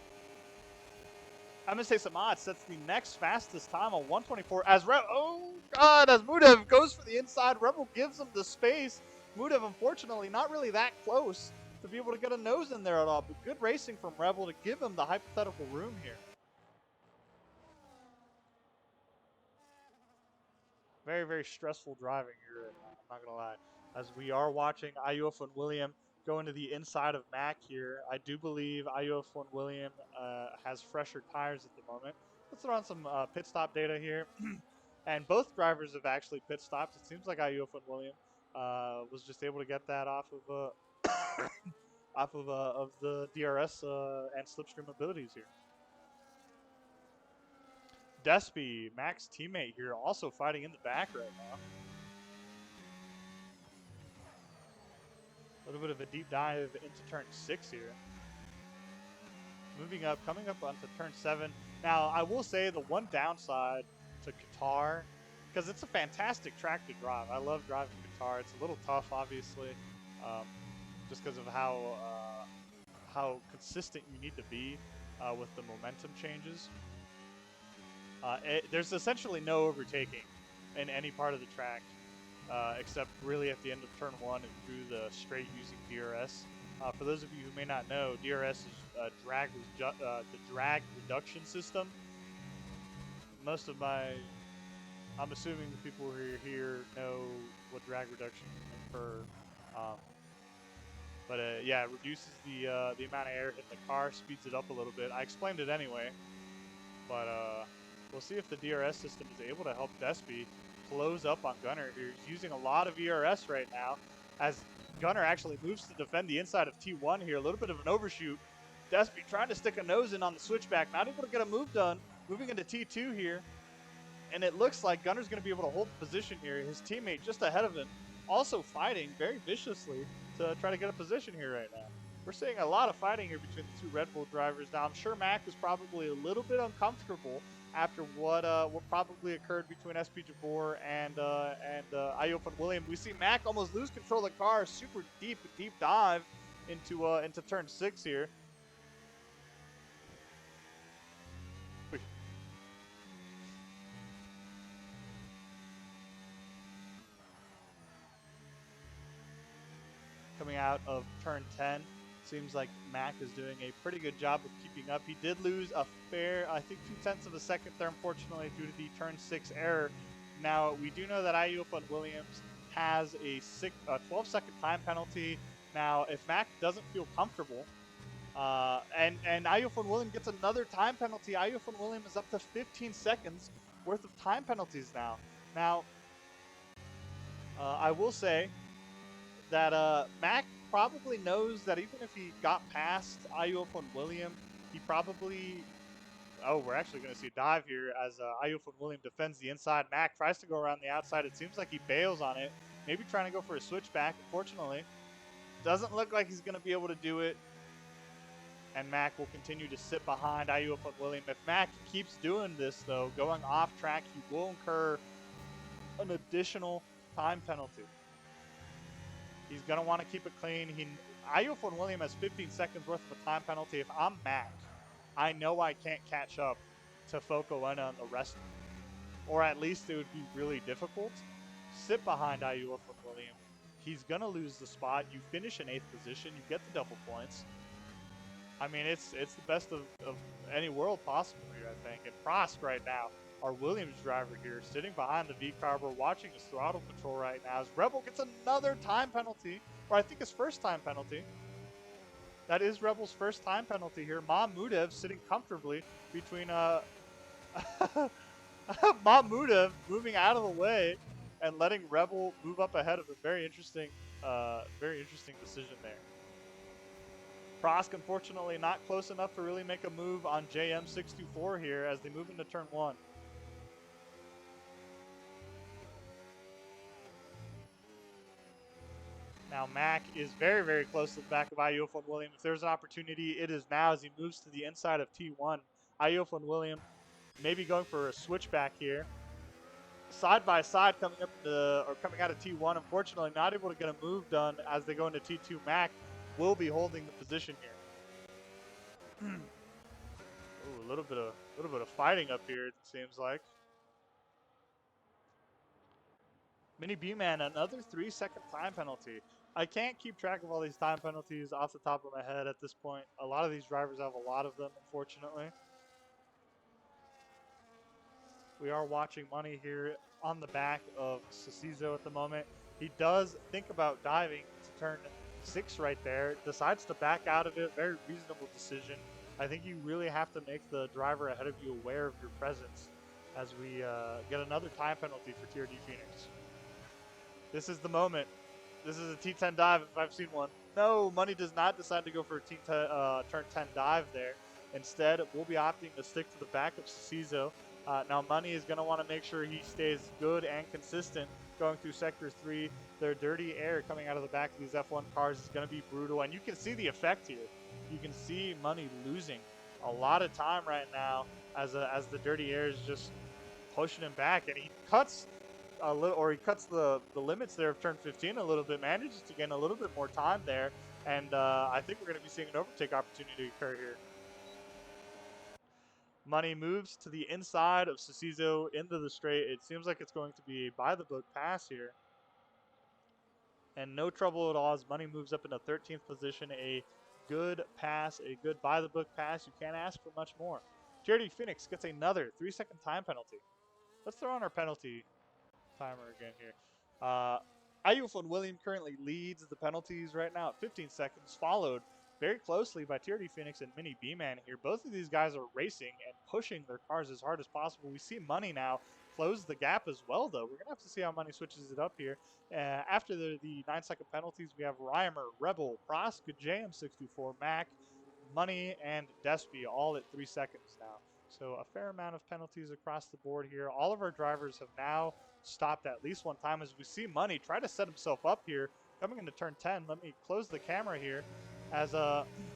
I'm gonna say Samad sets the next fastest time on 124 as oh god, as Mudev goes for the inside, Rebel gives him the space. Mudev unfortunately not really that close to be able to get a nose in there at all, but good racing from Rebel to give him the hypothetical room here. Very, very stressful driving here right now, I'm not gonna lie. As we are watching Ayuf and William go into the inside of Mac here. I do believe Ayuf and William has fresher tires at the moment. Let's throw on some pit stop data here. And both drivers have actually pit stopped. It seems like Ayuf and William was just able to get that off of of the DRS and slipstream abilities here. Despy, Mac's teammate here, also fighting in the back right now. A little bit of a deep dive into turn 6 here. Moving up, coming up onto turn 7. Now, I will say the one downside to Qatar, because it's a fantastic track to drive. I love driving Qatar. It's a little tough, obviously, just because of how consistent you need to be with the momentum changes. There's essentially no overtaking in any part of the track, except really at the end of turn 1 and through the straight using DRS. For those of you who may not know, DRS is the drag reduction system. I'm assuming the people who are here know what drag reduction is for. Yeah, it reduces the amount of air hitting the car, speeds it up a little bit. I explained it anyway, but we'll see if the DRS system is able to help Despy close up on Gunner, who's using a lot of ERS right now, as Gunner actually moves to defend the inside of T1 here. A little bit of an overshoot. Despy trying to stick a nose in on the switchback, not able to get a move done. Moving into T2 here, and it looks like Gunner's going to be able to hold the position here. His teammate just ahead of him, also fighting very viciously to try to get a position here right now. We're seeing a lot of fighting here between the two Red Bull drivers. Now, I'm sure Mac is probably a little bit uncomfortable after what probably occurred between SP Jabor and Ayop and William. We see Mac almost lose control of the car. Super deep dive into turn 6 here. Coming out of turn 10. Seems like Mac is doing a pretty good job of keeping up. He did lose a fair, I think, 0.2 of a second there, unfortunately, due to the turn 6 error. Now, we do know that Ayup Williams has a 12-second time penalty. Now, if Mac doesn't feel comfortable, and Ayup Williams gets another time penalty, Ayup Williams is up to 15 seconds worth of time penalties now. Now, I will say that Mac probably knows that even if he got past Ayuf and William, he probably... Oh, we're actually going to see a dive here as Ayuf and William defends the inside. Mac tries to go around the outside. It seems like he bails on it. Maybe trying to go for a switchback, unfortunately. Doesn't look like he's going to be able to do it. And Mac will continue to sit behind Ayuf and William. If Mac keeps doing this, though, going off track, he will incur an additional time penalty. He's going to want to keep it clean. Ayuf and William has 15 seconds worth of a time penalty. If I'm Mac, I know I can't catch up to Focolena and the rest of them. Or at least it would be really difficult. Sit behind Ayuf and William. He's going to lose the spot. You finish in 8th position. You get the double points. I mean, it's the best of any world possible here, I think. And Prost right now, our Williams driver here, sitting behind the V-car. We're watching his throttle control right now as Rebel gets another time penalty, or I think his first time penalty. That is Rebel's first time penalty here. Mahmudev sitting comfortably between Mahmudev moving out of the way and letting Rebel move up ahead of him. Very interesting decision there. Prost, unfortunately, not close enough to really make a move on JM624 here as they move into turn 1. Now Mac is very, very close to the back of Ayuf and William. If there's an opportunity, it is now as he moves to the inside of T1. Ayuf and William maybe going for a switchback here. Side by side coming out of T1. Unfortunately, not able to get a move done as they go into T2. Mac will be holding the position here. Ooh, a little bit of fighting up here, it seems like. Mini B-Man, another 3-second time penalty. I can't keep track of all these time penalties off the top of my head at this point. A lot of these drivers have a lot of them, unfortunately. We are watching Money here on the back of Cecizo at the moment. He does think about diving to turn 6 right there. Decides to back out of it. Very reasonable decision. I think you really have to make the driver ahead of you aware of your presence as we get another time penalty for TRD Phoenix. This is the moment. This is a T10 dive if I've seen one. No, Money does not decide to go for a turn 10 dive there. Instead, we'll be opting to stick to the back of Cecizo. Now, Money is going to want to make sure he stays good and consistent going through Sector 3. Their dirty air coming out of the back of these F1 cars is going to be brutal, and you can see the effect here. You can see Money losing a lot of time right now as the dirty air is just pushing him back, and he cuts a little, or he cuts the limits there of turn 15 a little bit, manages to gain a little bit more time there, and I think we're going to be seeing an overtake opportunity occur here. Money moves to the inside of Cecizo into the straight. It seems like it's going to be a by-the-book pass here. And no trouble at all as Money moves up into 13th position. A good pass, a good by-the-book pass. You can't ask for much more. Jerry Phoenix gets another 3-second time penalty. Let's throw on our penalty timer again here. Ayuf and William currently leads the penalties right now at 15 seconds, followed very closely by TRD Phoenix and Mini B-Man here. Both of these guys are racing and pushing their cars as hard as possible. We see Money now close the gap as well, though. We're going to have to see how Money switches it up here. After the 9-second penalties, we have Reimer, Rebel, Prosk, JM64, Mac, Money, and Despy all at 3 seconds now. So a fair amount of penalties across the board here. All of our drivers have now stopped at least one time as we see Money try to set himself up here coming into turn 10. Let me close the camera here as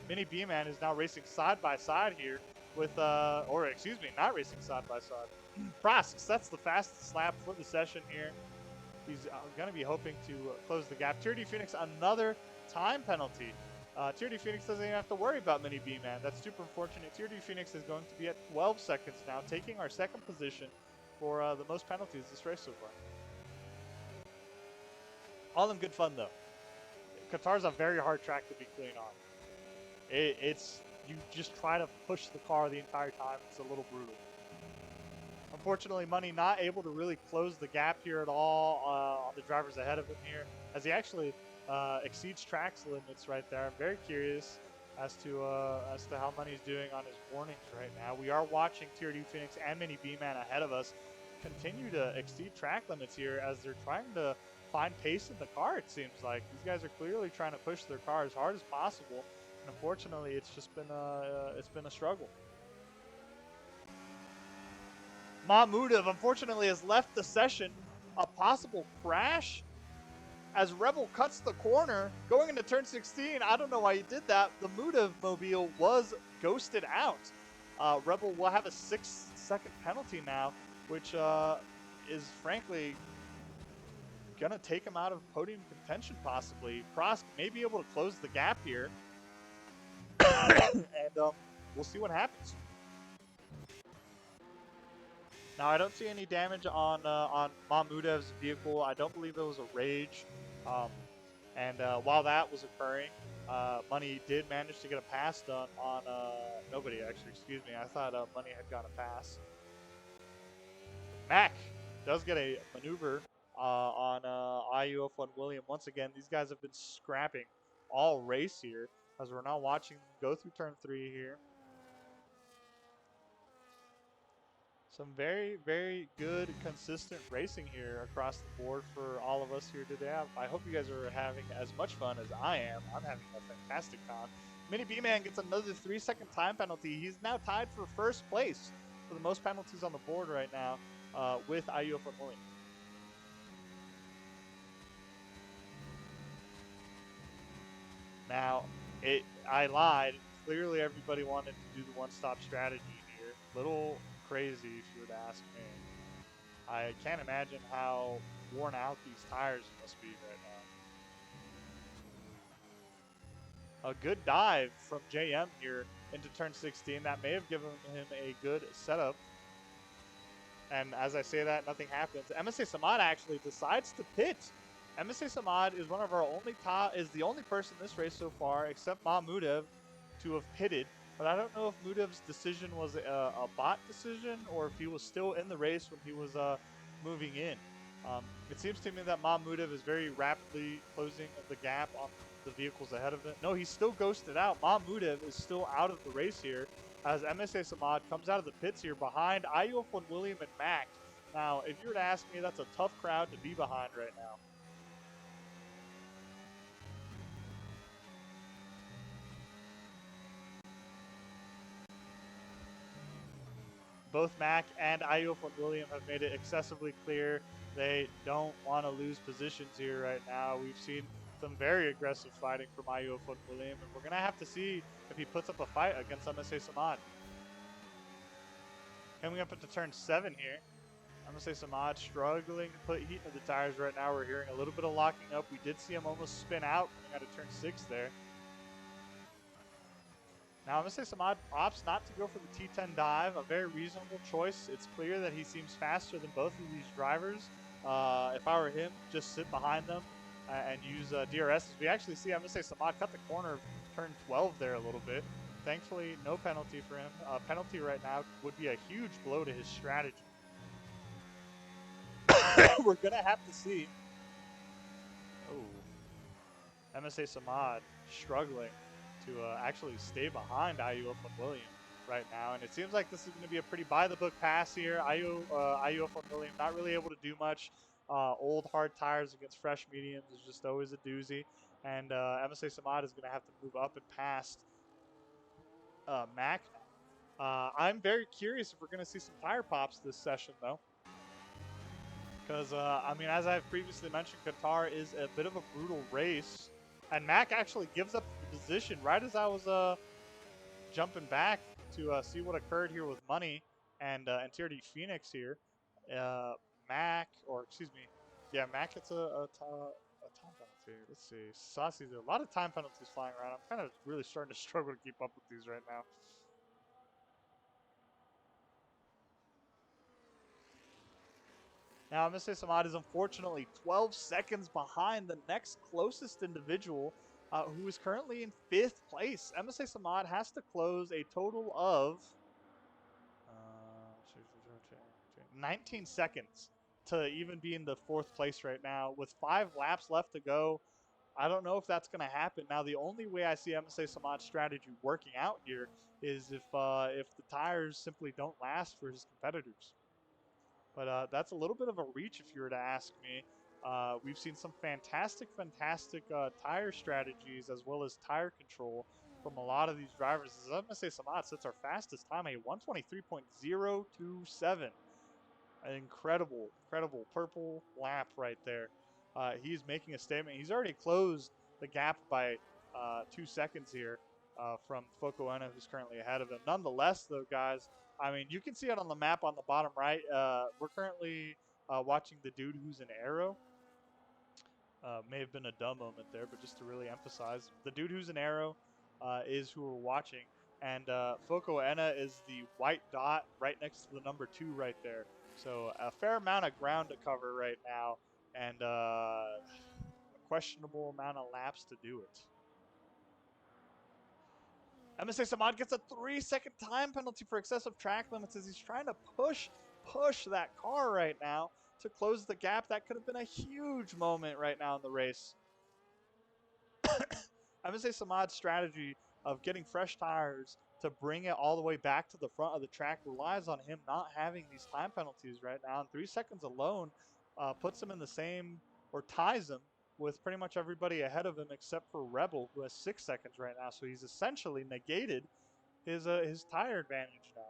Mini B-Man is now racing side by side here with or excuse me, not racing side by side. Prosk sets the fastest lap for the session here. He's going to be hoping to close the gap. TRD Phoenix, another time penalty. TRD Phoenix doesn't even have to worry about Mini B-Man. That's super unfortunate. TRD Phoenix is going to be at 12 seconds now, taking our second position for the most penalties this race so far. All in good fun, though. Qatar's a very hard track to be clean on. It's you just try to push the car the entire time. It's a little brutal. Unfortunately, Money not able to really close the gap here at all on the drivers ahead of him here, as he actually exceeds tracks limits right there. I'm very curious as to how Money's doing on his warnings right now. We are watching TRD Phoenix and Mini B-Man ahead of us continue to exceed track limits here as they're trying to find pace in the car. It seems like these guys are clearly trying to push their car as hard as possible, and unfortunately, it's just been a struggle. Mahmudov unfortunately has left the session. A possible crash as Rebel cuts the corner going into turn 16. I don't know why he did that. The Mudav mobile was ghosted out. Rebel will have a 6-second penalty now, which is frankly gonna take him out of podium contention possibly. Prosk may be able to close the gap here, and we'll see what happens. Now, I don't see any damage on Mahmudov's vehicle. I don't believe it was a rage. And while that was occurring, Money did manage to get a pass done on nobody, actually. Excuse me. I thought Money had got a pass. Mac does get a maneuver on IUF1 William. Once again, these guys have been scrapping all race here as we're now watching them go through turn 3 here. Some very, very good, consistent racing here across the board for all of us here today. I hope you guys are having as much fun as I am. I'm having a fantastic time. Mini B-Man gets another 3-second time penalty. He's now tied for first place for the most penalties on the board right now with IUF Williams. Now, I lied. Clearly, everybody wanted to do the one-stop strategy here. Little crazy, if you would ask me. I can't imagine how worn out these tires must be right now. A good dive from JM here into turn 16. That may have given him a good setup. And as I say that, nothing happens. MSA Samad actually decides to pit. MSA Samad is one of our is the only person in this race so far, except Mahmudev, to have pitted. But I don't know if Mudev's decision was a bot decision or if he was still in the race when he was moving in. It seems to me that Mahmudev is very rapidly closing the gap on the vehicles ahead of it. No, he's still ghosted out. Mahmudev is still out of the race here as MSA Samad comes out of the pits here behind Ayuf and William and Mac. Now, if you were to ask me, that's a tough crowd to be behind right now. Both Mac and Ayuf and William have made it excessively clear they don't want to lose positions here right now. We've seen some very aggressive fighting from Ayuf and William, and we're going to have to see if he puts up a fight against MSA Samad. Coming up into turn 7 here. I'm going to say Samad struggling to put heat into the tires right now. We're hearing a little bit of locking up. We did see him almost spin out coming out of turn 6 there. Now, I'm going to say Samad opts not to go for the T10 dive, a very reasonable choice. It's clear that he seems faster than both of these drivers. If I were him, just sit behind them and use DRS. We actually see, I'm going to say Samad cut the corner of turn 12 there a little bit. Thankfully, no penalty for him. Penalty right now would be a huge blow to his strategy. We're going to have to see. Oh, MSA Samad struggling to actually stay behind Ayuf and William right now. And it seems like this is going to be a pretty by-the-book pass here. Ayuf and William not really able to do much. Old hard tires against fresh mediums is just always a doozy. And MSA Samad is going to have to move up and past Mac now. I'm very curious if we're going to see some tire pops this session, though. Because, I mean, as I've previously mentioned, Qatar is a bit of a brutal race. And Mac actually gives up the position right as I was jumping back to see what occurred here with Money and TRD Phoenix here. Mac, or excuse me, yeah, Mac gets a time penalty. Let's see. Saucy's a lot of time penalties flying around. I'm kind of really starting to struggle to keep up with these right now. Now, MSA Samad is unfortunately 12 seconds behind the next closest individual, who is currently in 5th place. MSA Samad has to close a total of 19 seconds to even be in the 4th place right now. With 5 laps left to go, I don't know if that's going to happen. Now, the only way I see MSA Samad's strategy working out here is if the tires simply don't last for his competitors. But that's a little bit of a reach if you were to ask me. We've seen some fantastic tire strategies as well as tire control from a lot of these drivers. As I'm going to say, Samad sets our fastest time, a 123.027. An incredible purple lap right there. He's making a statement. He's already closed the gap by 2 seconds here from Focoena, who's currently ahead of him. Nonetheless, though, guys, I mean, you can see it on the map on the bottom right. We're currently watching the dude who's an arrow. May have been a dumb moment there, but just to really emphasize, the dude who's an arrow is who we're watching. And Focoena is the white dot right next to the number 2 right there. So a fair amount of ground to cover right now, and a questionable amount of laps to do it. MSA Samad gets a 3-second time penalty for excessive track limits as he's trying to push that car right now to close the gap. That could have been a huge moment right now in the race. MSA Samad's strategy of getting fresh tires to bring it all the way back to the front of the track relies on him not having these time penalties right now. And 3 seconds alone puts him in the same, or ties him with pretty much everybody ahead of him except for Rebel, who has 6 seconds right now. So he's essentially negated his tire advantage now.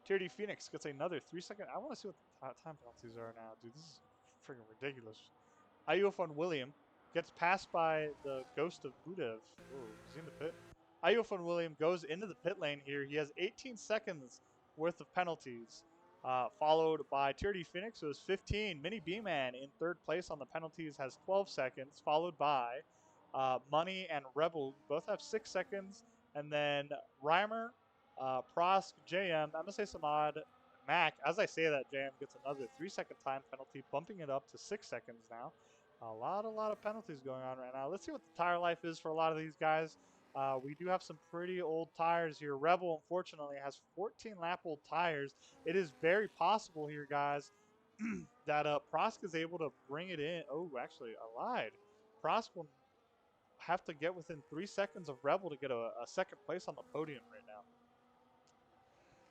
TRD Phoenix gets another 3-second. I want to see what the time penalties are now, dude. This is freaking ridiculous. Ayuf on William gets passed by the ghost of Budev. Oh, is he in the pit? Ayuf on William goes into the pit lane here. He has 18 seconds worth of penalties, followed by TRD Phoenix, who has 15. Mini B-Man in 3rd place on the penalties has 12 seconds, followed by Money and Rebel both have 6 seconds. And then Reimer, Prosk, JM, MSA Samad, Mac. As I say that, JM gets another 3-second time penalty, bumping it up to 6 seconds now. A lot of penalties going on right now. Let's see what the tire life is for a lot of these guys. We do have some pretty old tires here. Rebel, unfortunately, has 14 lap old tires. It is very possible here, guys, that Prosk is able to bring it in. Oh, actually, I lied. Prosk will have to get within 3 seconds of Rebel to get a second place on the podium right now.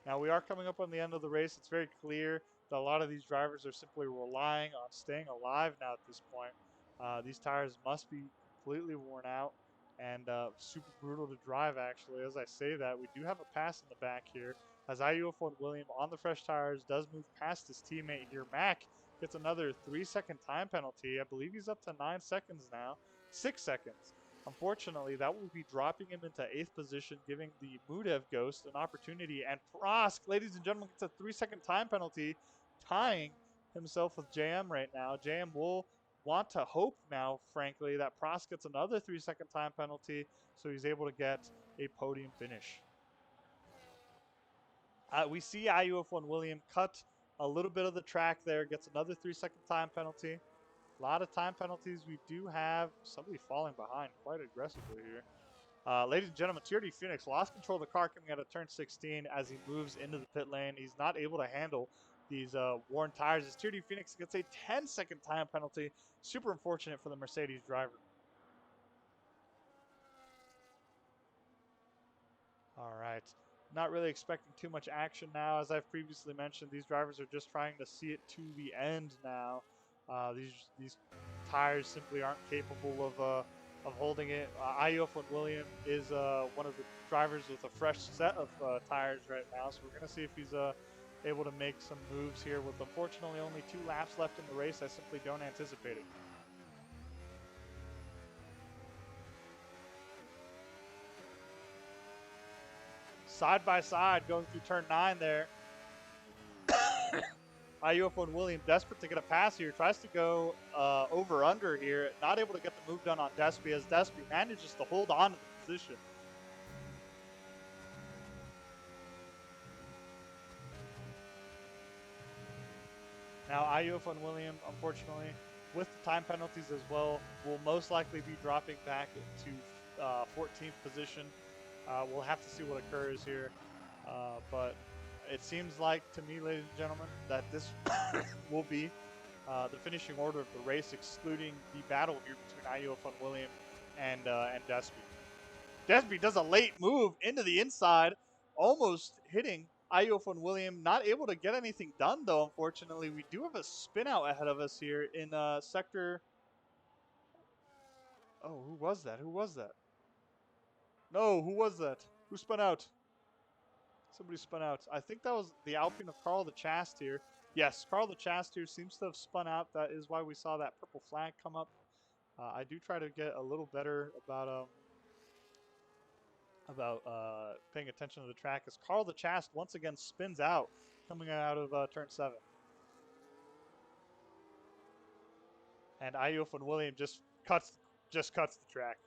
Now we are coming up on the end of the race. It's very clear that a lot of these drivers are simply relying on staying alive now at this point. These tires must be completely worn out and super brutal to drive, actually. As I say that, we do have a pass in the back here as IUF1 William on the fresh tires does move past his teammate here. Mac gets another 3-second time penalty. I believe he's up to 9 seconds now. 6 seconds. Unfortunately, that will be dropping him into 8th position, giving the Mudev Ghost an opportunity. And Prosk, ladies and gentlemen, gets a 3-second time penalty, tying himself with JM right now. JM will want to hope now, frankly, that Prosk gets another 3-second time penalty so he's able to get a podium finish. We see IUF1 William cut a little bit of the track there, gets another 3-second time penalty. A lot of time penalties. We do have somebody falling behind quite aggressively here. Ladies and gentlemen, TRD Phoenix lost control of the car coming out of turn 16 as he moves into the pit lane. He's not able to handle these worn tires as TRD Phoenix gets a 10-second time penalty. Super unfortunate for the Mercedes driver. All right. Not really expecting too much action now. As I've previously mentioned, these drivers are just trying to see it to the end now. These tires simply aren't capable of holding it. IUF1 William is one of the drivers with a fresh set of tires right now, so we're going to see if he's able to make some moves here. With unfortunately only 2 laps left in the race, I simply don't anticipate it. Side by side going through turn 9 there. IUF1 William desperate to get a pass here. Tries to go over under here. Not able to get the move done on Despy as Despy manages to hold on to the position. Now IUF1 William, unfortunately, with the time penalties as well, will most likely be dropping back to 14th position. We'll have to see what occurs here. But it seems like to me, ladies and gentlemen, that this will be the finishing order of the race, excluding the battle here between IUF1 William and Despy. Despy does a late move into the inside, almost hitting IUF1 William. Not able to get anything done, though, unfortunately. We do have a spin out ahead of us here in sector... Oh, who was that? Who was that? No, who was that? Who spun out? Somebody spun out. I think that was the Alpine of Carl the Chast here. Yes, Carl the Chast here seems to have spun out. That is why we saw that purple flag come up. I do try to get a little better about paying attention to the track as Carl the Chast once again spins out coming out of turn 7. And IUF1 William just cuts the track.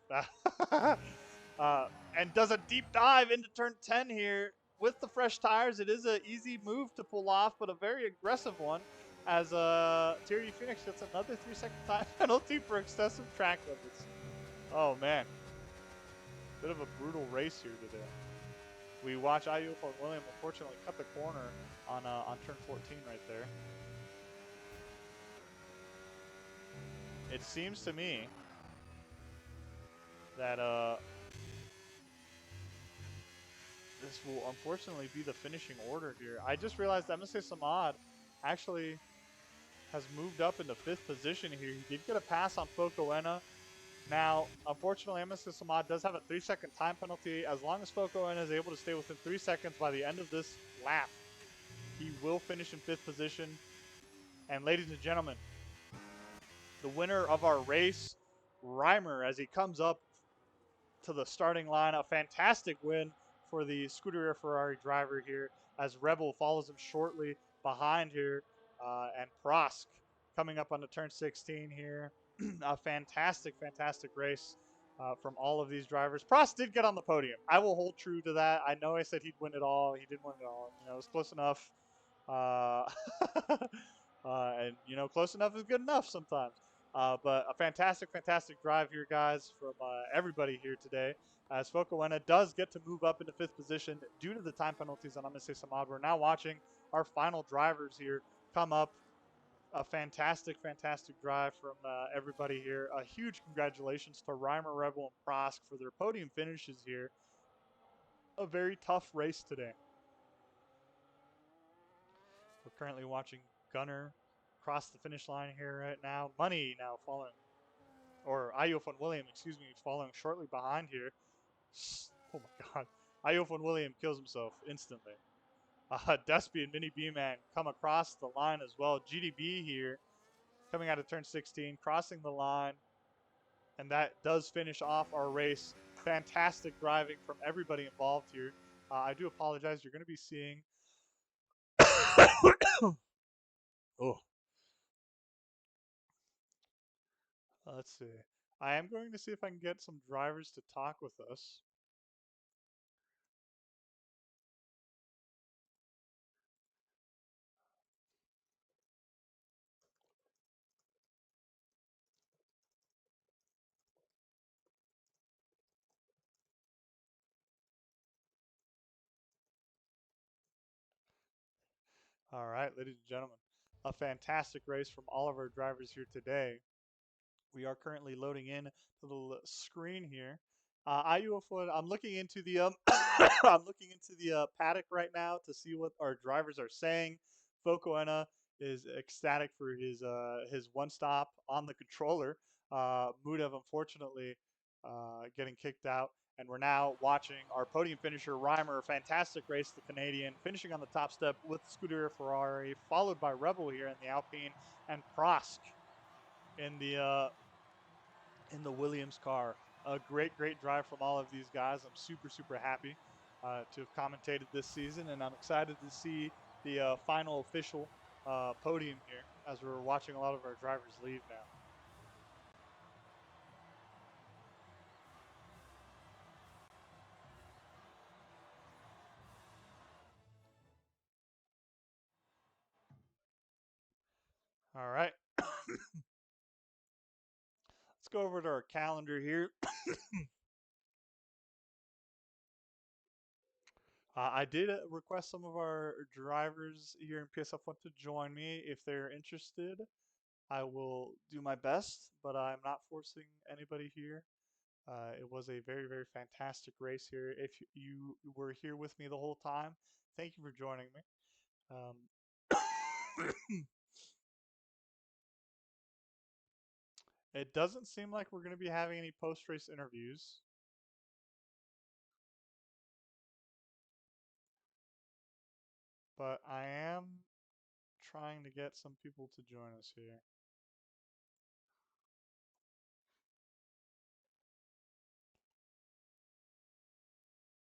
And does a deep dive into turn 10 here with the fresh tires. It is an easy move to pull off, but a very aggressive one as TRD Phoenix gets another 3-second time penalty for excessive track limits. Oh man, bit of a brutal race here today. We watch IUF1 William unfortunately cut the corner on turn 14 right there. It seems to me that this will unfortunately be the finishing order here. I just realized MSA Samad actually has moved up into 5th position here. He did get a pass on Focoena. Now, unfortunately, MSA Samad does have a 3-second time penalty. As long as Focoena is able to stay within 3 seconds by the end of this lap, he will finish in 5th position. And ladies and gentlemen, the winner of our race, Reimer, as he comes up to the starting line. A fantastic win for the Scuderia Ferrari driver here as Rebel follows him shortly behind here. And Prosk coming up on the turn 16 here. A fantastic race from all of these drivers. Prost did get on the podium. I will hold true to that. I know I said he'd win it all. He didn't win it all. You know, it was close enough. Uh, and you know, close enough is good enough sometimes. But a fantastic, fantastic drive here, guys, from everybody here today. As Focoena does get to move up into fifth position due to the time penalties on Amase Samad. We're now watching our final drivers here come up. A fantastic, fantastic drive from everybody here. A huge congratulations to Reimer, Rebel, and Prosk for their podium finishes here. A very tough race today. We're currently watching Gunner cross the finish line here right now. Money now following, or Ayof and William, excuse me, following shortly behind here. Oh my God. Ayof and William kills himself instantly. Despy and Mini B-Man come across the line as well. GDB here coming out of turn 16, crossing the line. And that does finish off our race. Fantastic driving from everybody involved here. I do apologize. You're going to be seeing. Oh, let's see. I am going to see if I can get some drivers to talk with us. All right, ladies and gentlemen, a fantastic race from all of our drivers here today. We are currently loading in to the screen here. I'm looking into the I'm looking into the paddock right now to see what our drivers are saying. Focoena is ecstatic for his one stop on the controller. Mudev unfortunately getting kicked out, and we're now watching our podium finisher Reimer. Fantastic race, the Canadian, finishing on the top step with Scuderia Ferrari, followed by Rebel here in the Alpine, and Prosk in the Williams car. A great, great drive from all of these guys. I'm super, super happy to have commentated this season, and I'm excited to see the final official podium here as we're watching a lot of our drivers leave now. All right, let's go over to our calendar here. I did request some of our drivers here in PSF1 to join me if they're interested. I will do my best, but I'm not forcing anybody here. It was a very, very fantastic race here. If you were here with me the whole time, thank you for joining me. It doesn't seem like we're going to be having any post-race interviews. But I am trying to get some people to join us here.